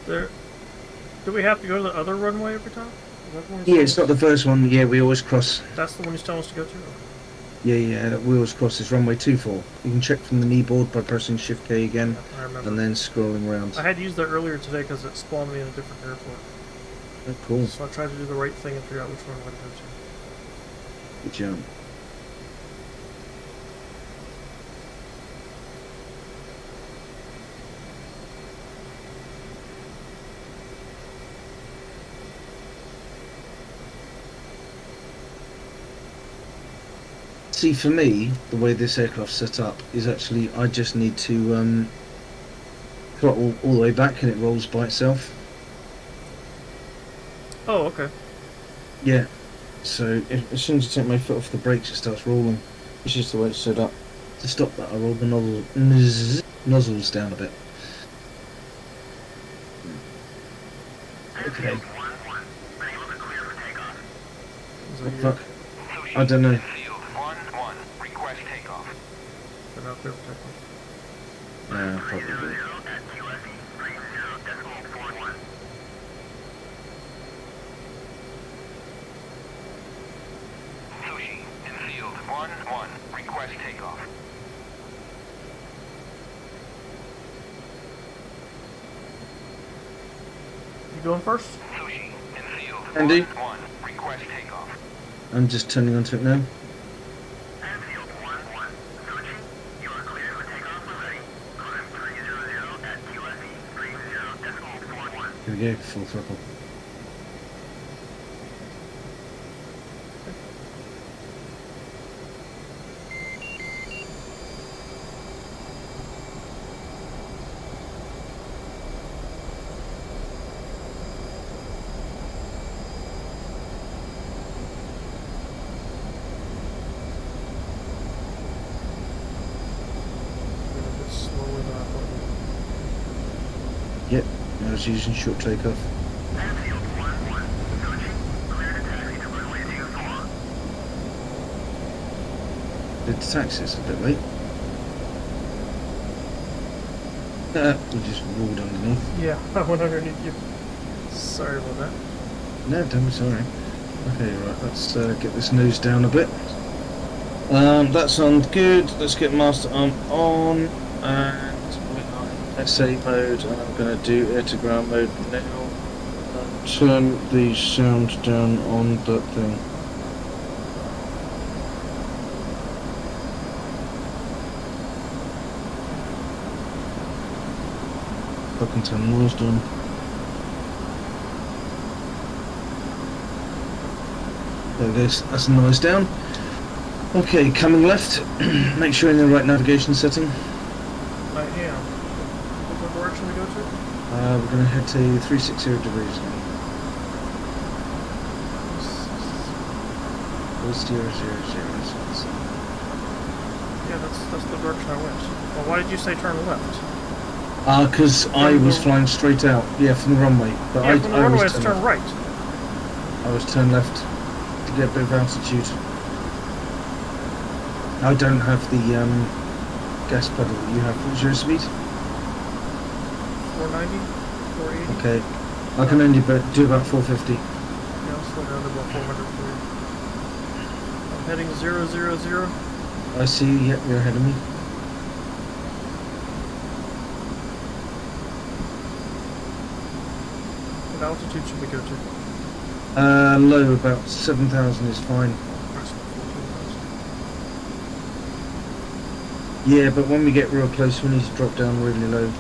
There. Do we have to go to the other runway every time? Is that the one Yeah, it's not the first one. Yeah, we always cross. That's the one he's telling us to go to? Yeah, that we always cross is runway 24. You can check from the knee board by pressing Shift K again Yeah, I remember. and then scrolling around. I had used that earlier today because it spawned me in a different airport. Oh, cool. So I tried to do the right thing and figure out which runway to go to. Good job. See, for me, the way this aircraft's set up is actually I just need to throttle all the way back and it rolls by itself. Oh, okay. Yeah. So as soon as I take my foot off the brakes, it starts rolling. It's just the way it's set up. To stop that, I roll the nozzles down a bit. Okay. Is Oh, that you? fuck. I don't know. Request takeoff. They're not clear for takeoff. Yeah, probably. At QFE 30.41. Sushi in field 1-1. Request takeoff. You going first? Sushi in field Andy? 1-1. Request takeoff. I'm just turning onto it now. Field 1-1. Sushi, you are clear for takeoff when ready. Climb 300 at QFE 30.41. Here we go, full throttle. Been a bit slower than I thought. Yep, I was using short takeoff. Field 1-1. Sushi, clear to taxi to runway 24. Did the taxis a bit late. We just rolled underneath. Yeah, I went underneath you. Sorry about that. No, don't be sorry. Okay, right, let's get this nose down a bit. That sounds good. Let's get master arm on, and we are in SA mode, and I'm going to do air to ground mode now. Turn the sound down on that thing. fucking turn the wheels done. There it goes. That's a nose down. Okay, coming left. Make sure you're in the right navigation setting. I am. What direction we go to? We're going to head to 360 degrees now. 0, 0, 0, 0. Yeah, that's the direction I went. Well, why did you say turn left? Because I was flying straight out. Yeah, from the runway. But Yeah, from the runway was it's turn right. I was turned left to get a bit of altitude. I don't have the gas pedal that you have. What's your speed? 490? 480? Okay. I can only do about 450. Yeah, I'll slow down to about 400 for you. I'm heading 0, 0, 0. I see you. Yep, you're ahead of me. What altitude should we go to? Low, about 7,000 is fine. Yeah, but when we get real close, we need to drop down really low.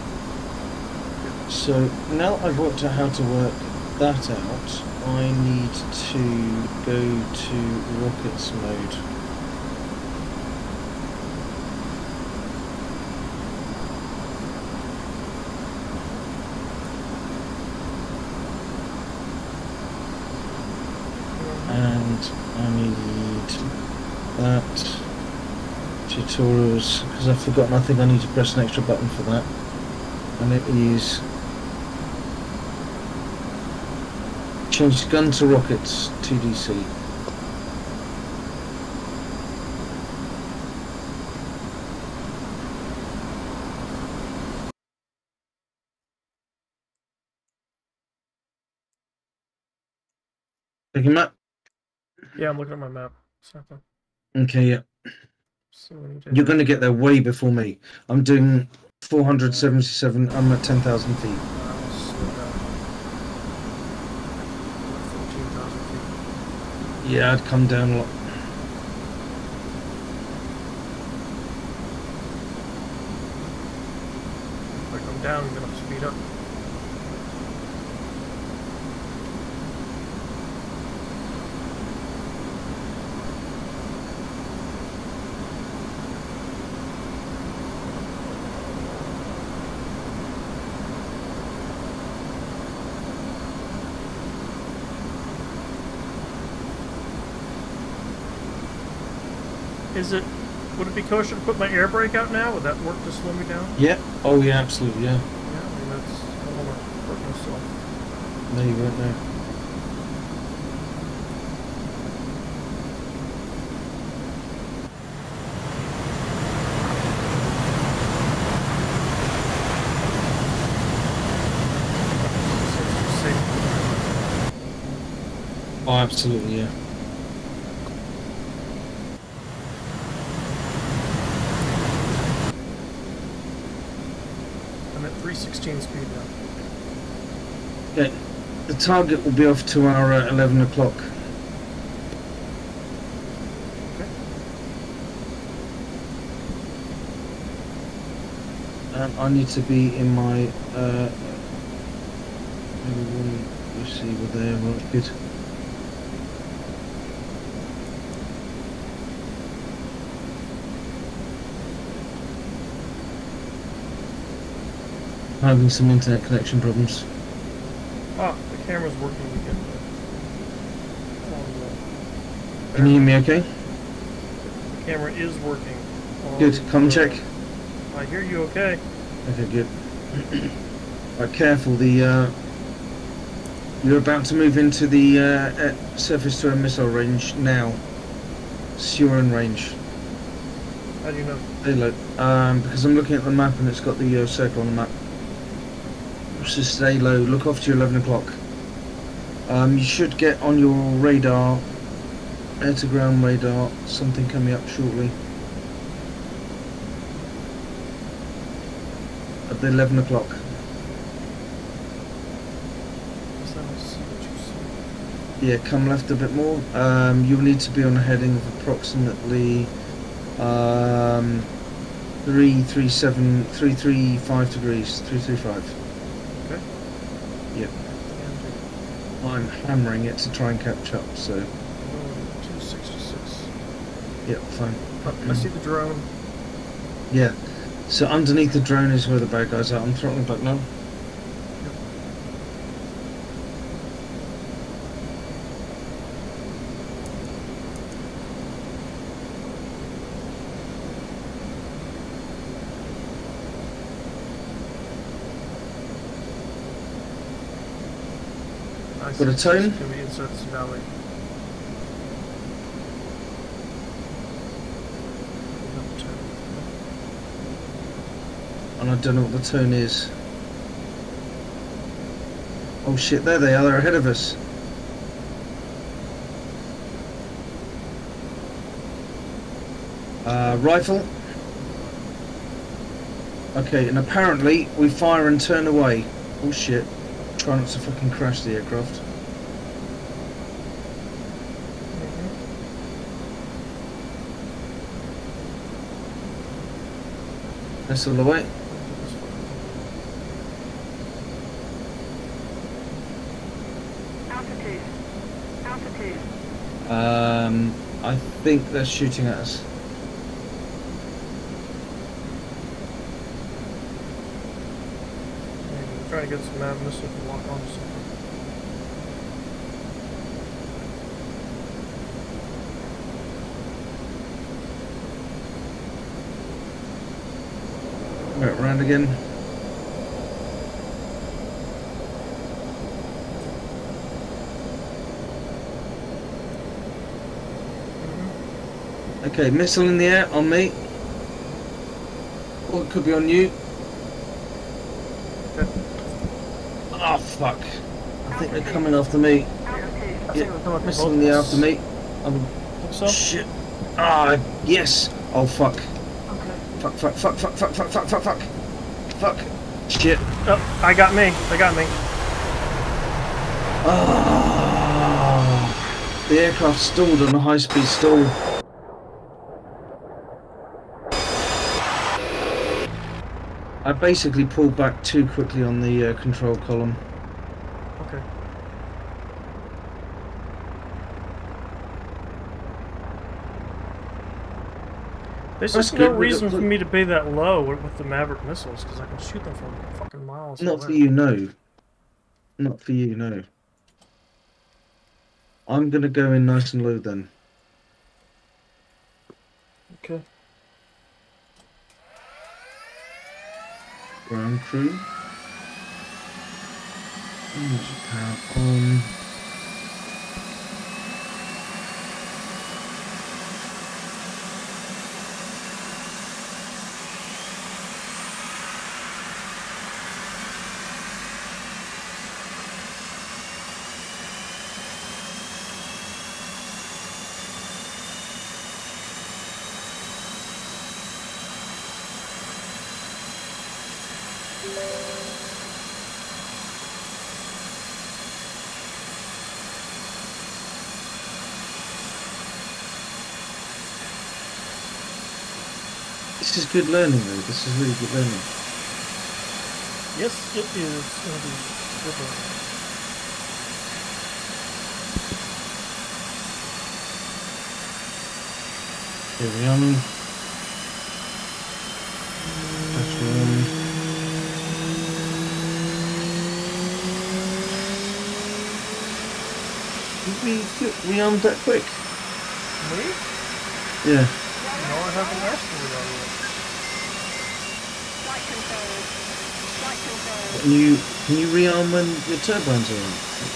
So now I've worked out how to work that out, I need to go to rockets mode. And I need that. Tutorials, because I've forgotten, I think I need to press an extra button for that, and it is change gun to rockets 2DC. Take a map. Yeah, I'm looking at my map. Second. Okay, yeah. So we need to You're going to get there way before me. I'm doing 477. I'm at 10,000 feet. I'll slow down. 14,000 feet. Yeah, I'd come down a lot. If I come down, I'm going to speed up. Would it be kosher to put my air brake out now? Would that work to slow me down? Yeah. Oh, yeah, absolutely, yeah. Yeah, I mean, that's, I don't want to hurt myself. No, you won't know. Oh, absolutely, yeah. I'm at 316 speed now. Okay. The target will be off to our 11 o'clock. Okay. I need to be in my maybe one receiver there. Right, good. Having some internet connection problems. Ah, the camera's working again. Can you hear me okay? The camera is working. Good, come check. I hear you okay. Okay, good. Right, careful, the you're about to move into the surface to air missile range now. You're in range. How do you know? Payload. Because I'm looking at the map and it's got the circle on the map. So stay low, look off to your 11 o'clock. You should get on your radar, air to ground radar, something coming up shortly. At the 11 o'clock. Yeah, come left a bit more. You'll need to be on a heading of approximately 335 degrees, 335. Okay. Yep. And I'm hammering it to try and catch up, so 266. yeah, fine. Oh, I see the drone. Yeah. So underneath the drone is where the bad guys are. I'm throttling back now. I Got a see tone? it's going to be inside this valley. No tone. And I don't know what the tone is. Oh shit, there they are. They're ahead of us. Rifle. Okay, and apparently we fire and turn away. Oh shit. Try not to fucking crash the aircraft. That's all the way. Altitude. Altitude. I think they're shooting at us. Maybe trying to get some mad missile to lock onto something. Right, round again. Okay, missile in the air on me. Or it could be on you. Okay. Oh fuck. I think they're coming after me. Altitude. I think we're coming up Missile in the air after me. Think so? Shit. Ah, yes. Oh fuck. Okay. Fuck, fuck, fuck, fuck, fuck, fuck, fuck, fuck, fuck. Fuck. Shit. Oh, I got me. They got me. Oh. The aircraft stalled on a high-speed stall. I basically pulled back too quickly on the control column. Okay. There's That's just no good. reason for Look. me to be that low with the Maverick missiles, because I can shoot them from fucking miles Not away. for you, no. Not for you, no. I'm gonna go in nice and low then. Okay. Ground crew. Energy power on. This is good learning though, this is really good learning. Yes, it is going to be good learning. Here we are. That's one. Did we rearmed that quick? Me? Yeah. No, I haven't asked for it yet. Flight control. Flight control. Can you rearm when your turbines are on? I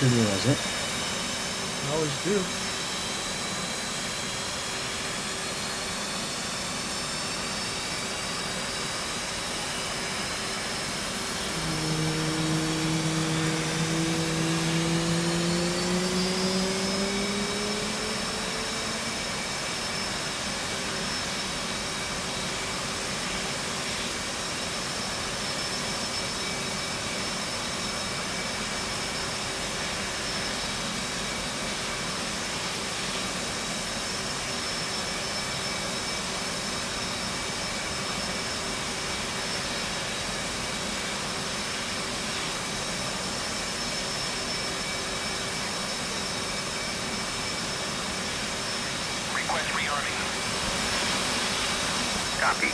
didn't realise that. I always do. Copy.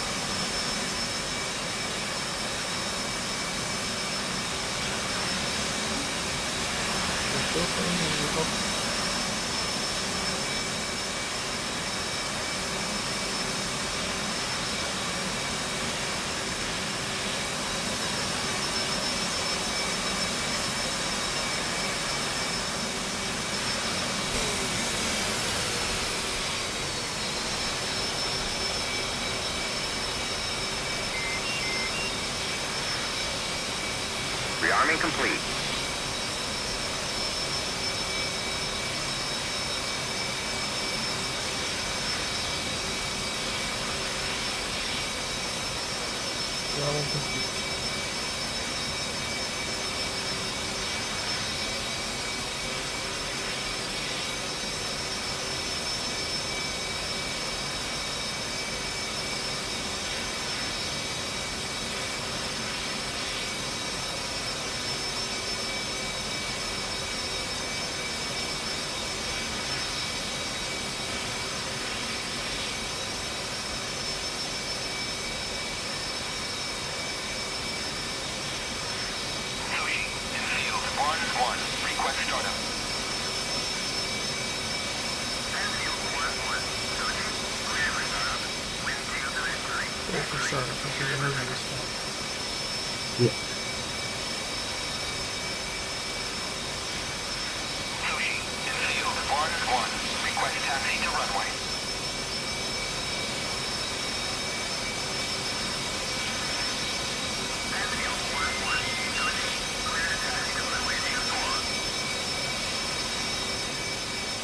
Rearming complete. Yeah. Sushi, in field 1-1. Request taxi to runway.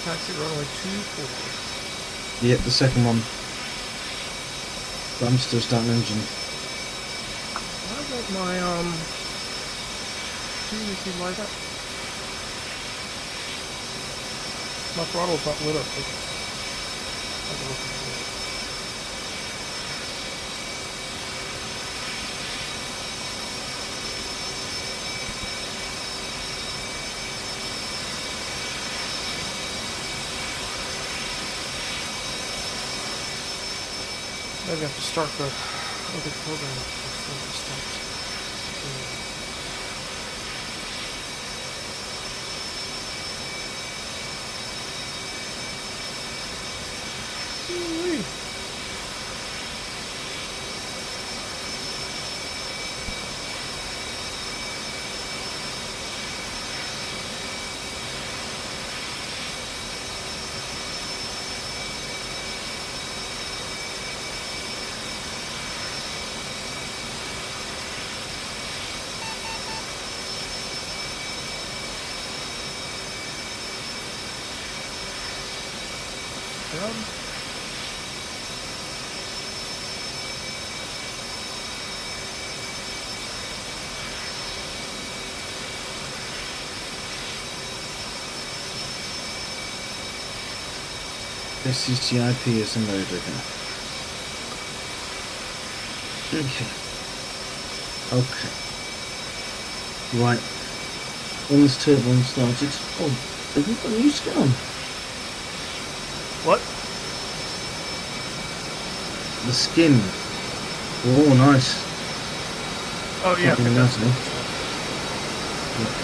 Taxi runway 24. Yeah, the second one. But I'm still starting engine. Why won't my PVC light up? My throttle's not lit up. Maybe I have to start the other program before it starts. Ooh-wee. SCCIP is unloaded again. Okay. Okay. Right. When this turbine started. Oh, have you got a new skin on? What? The skin. Oh, nice. Oh yeah. Something else, eh?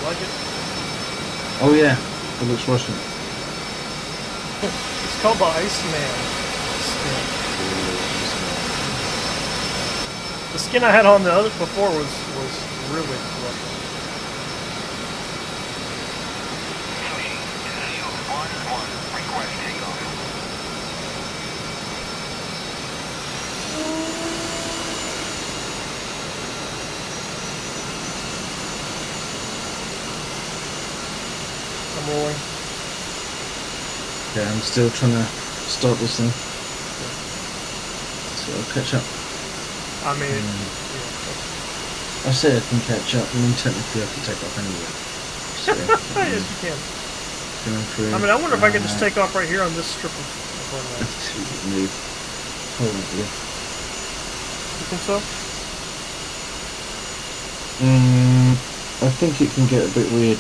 Like it? Oh yeah, it looks Russian. It's called the Iceman skin. The skin I had on the other before was really Russian. Sushi, in field 1-1. Request takeoff. I'm rolling. Yeah, I'm still trying to start this thing. So I'll catch up. I mean, I say I can catch up, I mean technically I can take off anyway. So, yes, you can. going through, I mean, I wonder if I could just take off right here on this strip of runway. move. Probably. You think so? I think it can get a bit weird.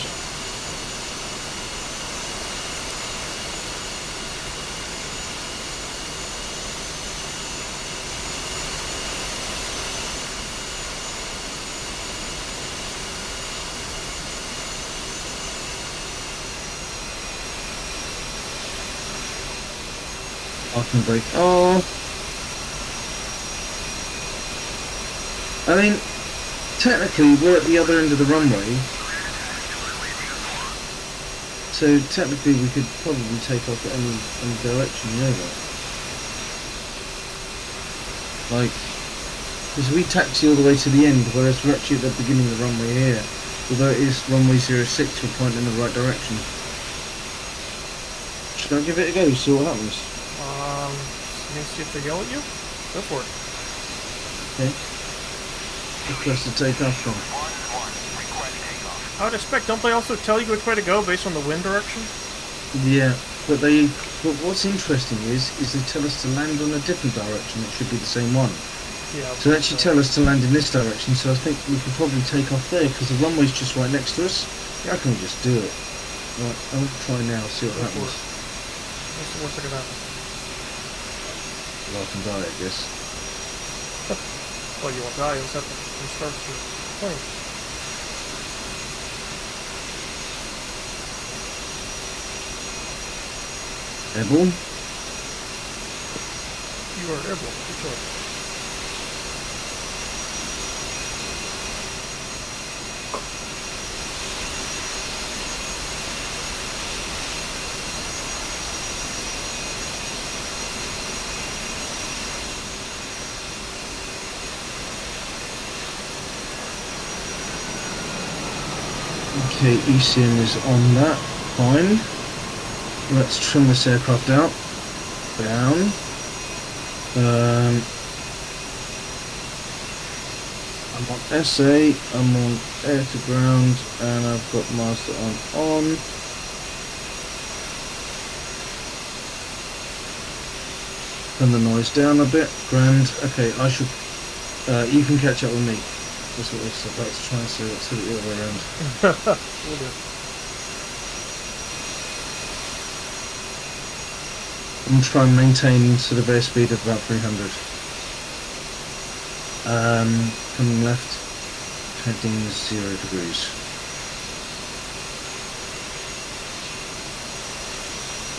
Parking brake. Oh. I mean, technically we're at the other end of the runway. So technically we could probably take off at any direction, you know that? Like, because we taxi all the way to the end, whereas we're actually at the beginning of the runway here. Although it is runway 06, we're pointing in the right direction. Should I give it a go, see what happens? You can see if they yell at you? Go for it. Okay. Press the take off from. I would expect, don't they also tell you which way to go based on the wind direction? Yeah, but what's interesting is they tell us to land on a different direction. It should be the same one. Yeah. So they actually tell us to land in this direction, so I think we could probably take off there, because the runway's just right next to us. How can we just do it? Right, I'll try now, see what happens. What's the worst that could happen? Well, I can die, I guess. Well, you won't die, you'll just have to restart your plane. Airborne? You are airborne, good choice. Okay, ECM is on that. Fine. Let's trim this aircraft out. Down. I'm on SA, I'm on air to ground, and I've got master on. Turn the noise down a bit. Grand. Okay, I should. You can catch up with me. That's what it's about to try and say. Let's do it the other way around. We'll do. I'm trying to maintain sort of airspeed of about 300. Coming left, heading 0 degrees.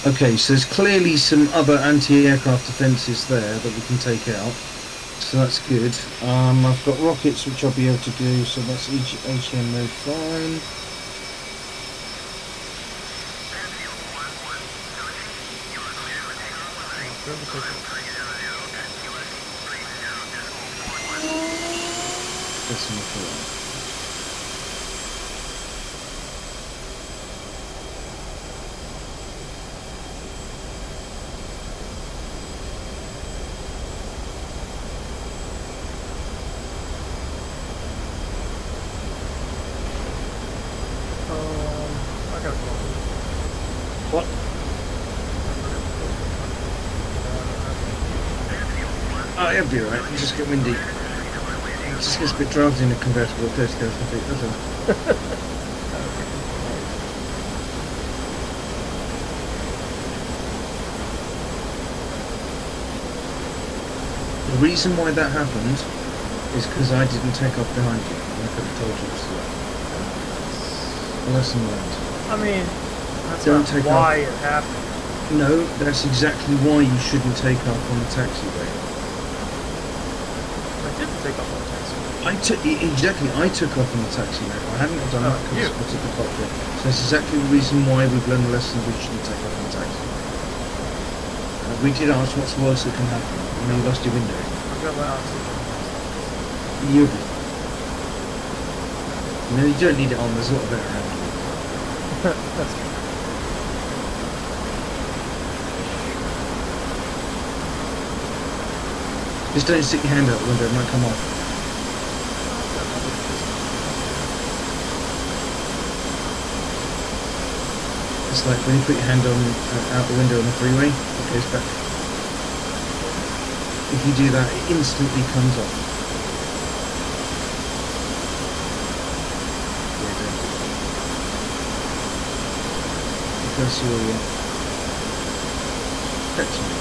Okay, so there's clearly some other anti-aircraft defences there that we can take out. So that's good. I've got rockets which I'll be able to do, so that's HM mode fine. Decimal point. I got a problem. What? Oh, it'll be alright. You just get windy. It just gets a bit drafty in a convertible 30,000 feet, that's all. The reason why that happened is because I didn't take off behind you. I could have told you to do that. Lesson learned. I mean, that's Don't not take why it happened. No, that's exactly why you shouldn't take off on the taxiway. I didn't take off on the taxi. Exactly. I took off on the taxiway. If I hadn't have done that, you. I took the cockpit. So that's exactly the reason why we've learned the lesson. We shouldn't take off on the taxiway. We did ask what's the worst that can happen. You know, you lost your window. I've got my oxygen. You'll be. No, you don't need it on. There's a lot of air around. That's true. Just don't stick your hand out the window. It might come off. It's like when you put your hand on out the window on the freeway, it goes back. If you do that, it instantly comes off. Because you're excellent.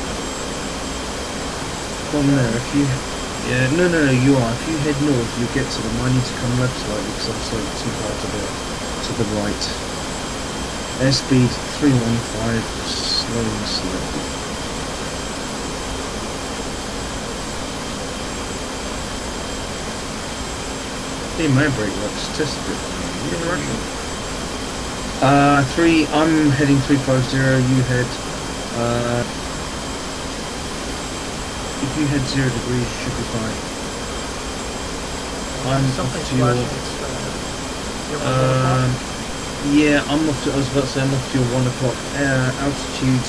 From there, if you no, you are. If you head north, you get to them. I need to come left slightly because I'm slightly too far to the right. Airspeed 315, slowly. Hey, Maverick, let's test it. Your direction? 3, I'm heading 350, you head, if you head 0 degrees, you should be fine. I'm Something off to your, yeah, I'm off to, I was about to say, I'm off to your 1 o'clock, altitude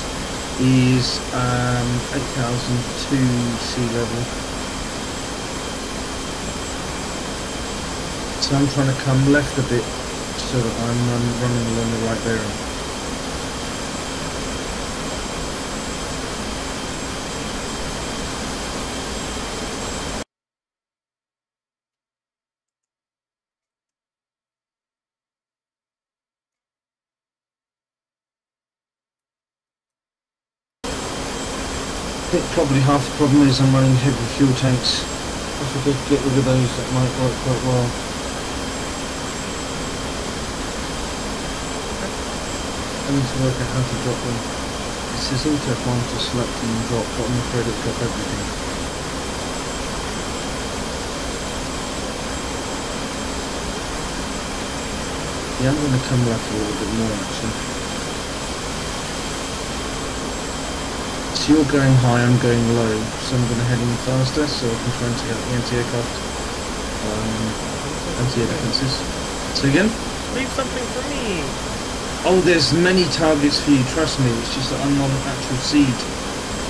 is, 8,002 sea level. So I'm trying to come left a bit, so that I'm running along the right bearing. I think probably half the problem is I'm running heavy fuel tanks. If I could get rid of those, that might work quite well. I need to work out how to drop them. It says auto farm to select and drop, but I'm afraid it'll drop everything. Yeah, I'm going to come left a little bit more actually. So you're going high, I'm going low, so I'm going to head in faster so I can try and take out the anti-aircraft, anti-air defences. So again? Leave something for me. Oh, there's many targets for you, trust me, it's just that I'm on actual seed.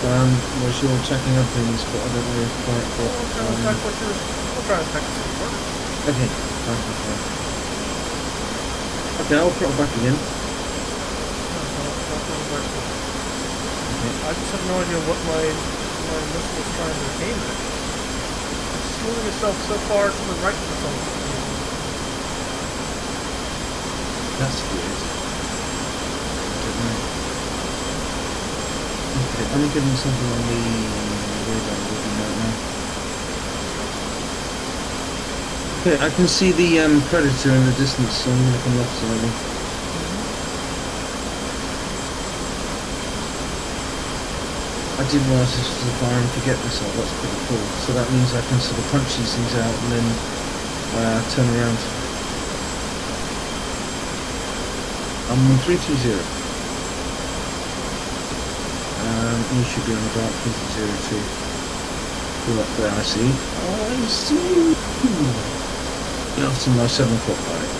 Whereas you're checking other things, but I don't know quite what... We'll try to attack the city first. Okay, fine. Okay, I'll throttle back again. I just have no idea what my missile is trying to aim at. It's moving itself so far to the right for some reason. That's weird. Okay, I'm getting something on the radar looking right now. Okay, I can see the Predator in the distance, so I'm going to come left slightly. I didn't realise this was a fire and forget missile, that's pretty cool. So that means I can sort of punch these things out and then turn around. I'm on 320. You should be on the dark 302. Pull up there, I see. After my 7 o'clock light.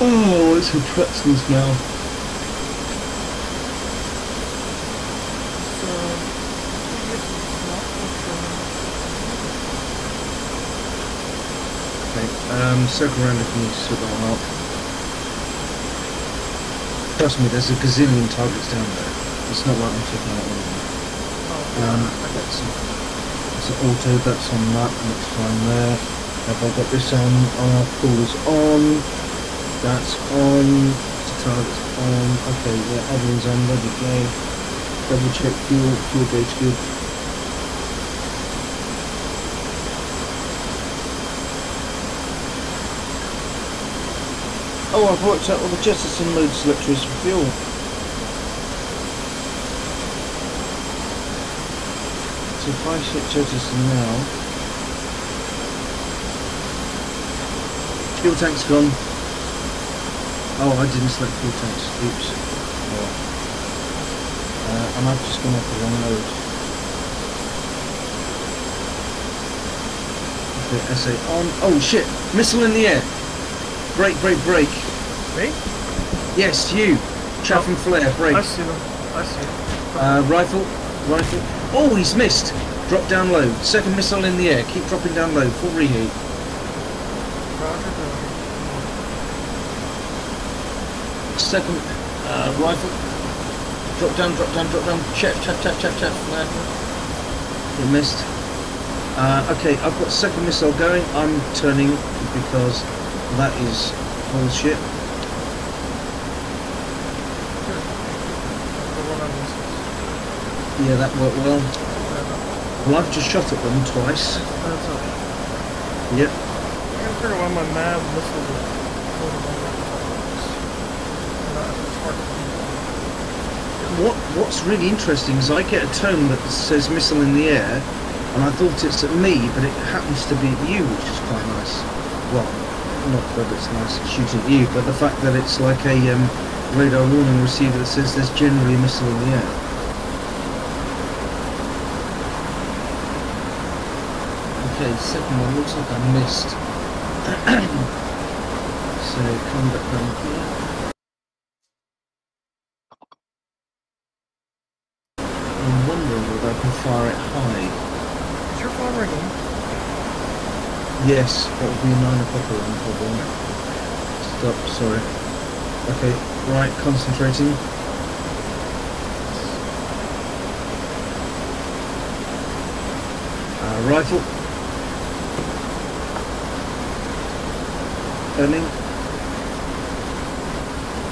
Oh, it's a pretzels now. Circle around if you need to sort that one up. Trust me, there's a gazillion targets down there. It's not like I'm taking out all of them. That's an auto, that's on that, that's fine there. Have I got this on? Pool is on. That's on. The target's on. Okay, yeah, everyone's on, ready to go. Double check fuel gauge good. Oh, I've worked out all the jettison load selectors for fuel. So if I set jettison now, fuel tank's gone. Oh, I didn't select fuel tanks. Oops. Oh. And I've just gone off the wrong load. Okay, SA on. Oh shit! Missile in the air! Break. Me? Yes, you. Chaff and flare, break. I see them. Rifle. Oh, he's missed. Drop down low. Second missile in the air. Keep dropping down low. Full reheat. Roger. Second rifle. Drop down. Chaff. Flare. You missed. Okay, I've got second missile going. I'm turning because that is bullshit. Yeah, that worked well. Well, I've just shot at them twice. That's okay. Yep. I can figure out why my MAV missile was What's really interesting is I get a tone that says missile in the air, and I thought it's at me, but it happens to be at you, which is quite nice. Well, not that it's nice shooting at you, but the fact that it's like a radar warning receiver that says there's generally a missile in the air. Okay, second one looks like I missed. So come back down here. I'm wondering whether I can fire it high. Is your phone ringing? Yes, that would be a 9 o'clock alarm probably. Stop, sorry. Okay, right, concentrating. Rifle. Turning.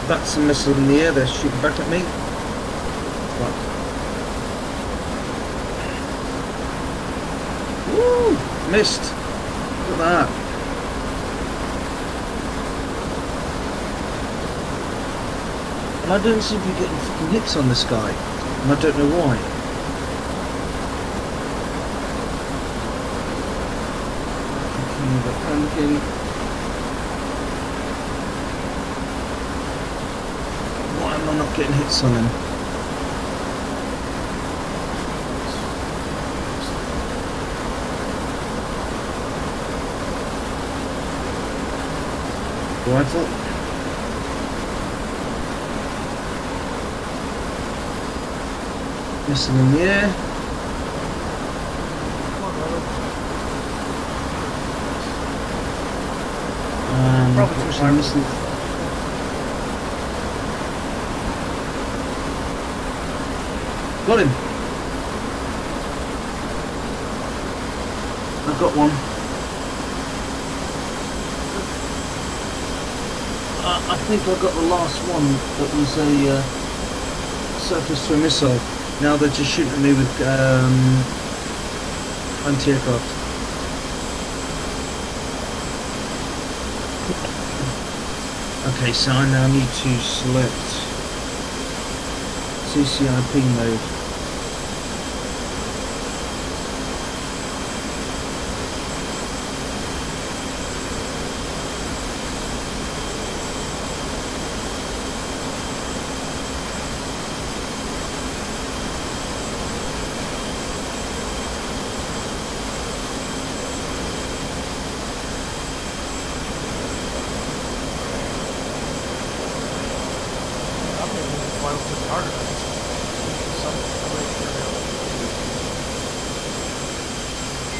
That's a missile in the air, they're shooting back at me. Right. Woo! Missed! Look at that. And I don't seem to be getting fucking hits on this guy. And I don't know why. Panicking. Why am I not getting hits on him? Rifle. Missile in the air. Probably too far. Missile. Got him. I've got one. I think I got the last one that was a surface to a missile. Now they're just shooting at me with anti-aircraft. Okay, so I now need to select CCIP mode.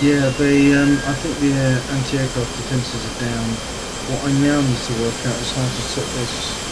Yeah, I think the anti-aircraft defences are down. What I now need to work out is how to set this.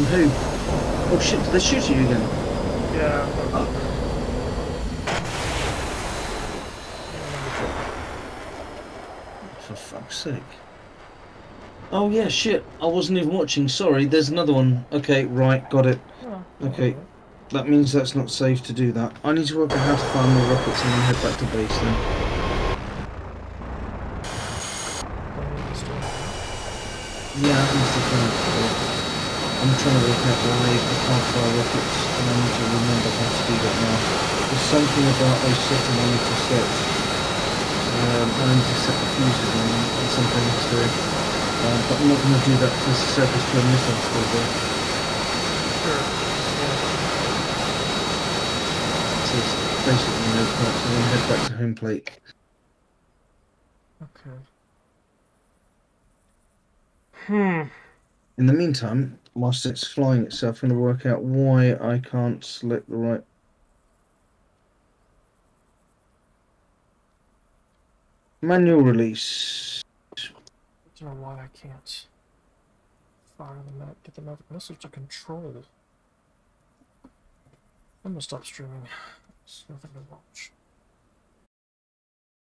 Who? Oh shit, did they shoot at you again? Yeah. For fuck's sake. Oh yeah, shit, I wasn't even watching, sorry, there's another one. Okay, right, got it. Oh, Okay, that means that's not safe to do that. I need to work out how to find more rockets and then head back to base then. Yeah, that must have been it. I'm trying to work out why I can't fire rockets, and I need to remember how to do that now. There's something about those setting I need to set. I need to set the fuses and something to. But I'm not going to do that for surface to a missile still there. Sure. So it's basically no point, so I'm going to head back to home plate. Okay. Hmm. In the meantime, whilst it's flying itself, I'm going to work out why I can't select the right. Manual release. I don't know why I can't fire the map, get the magic missile to control. I'm gonna stop streaming. There's nothing to watch.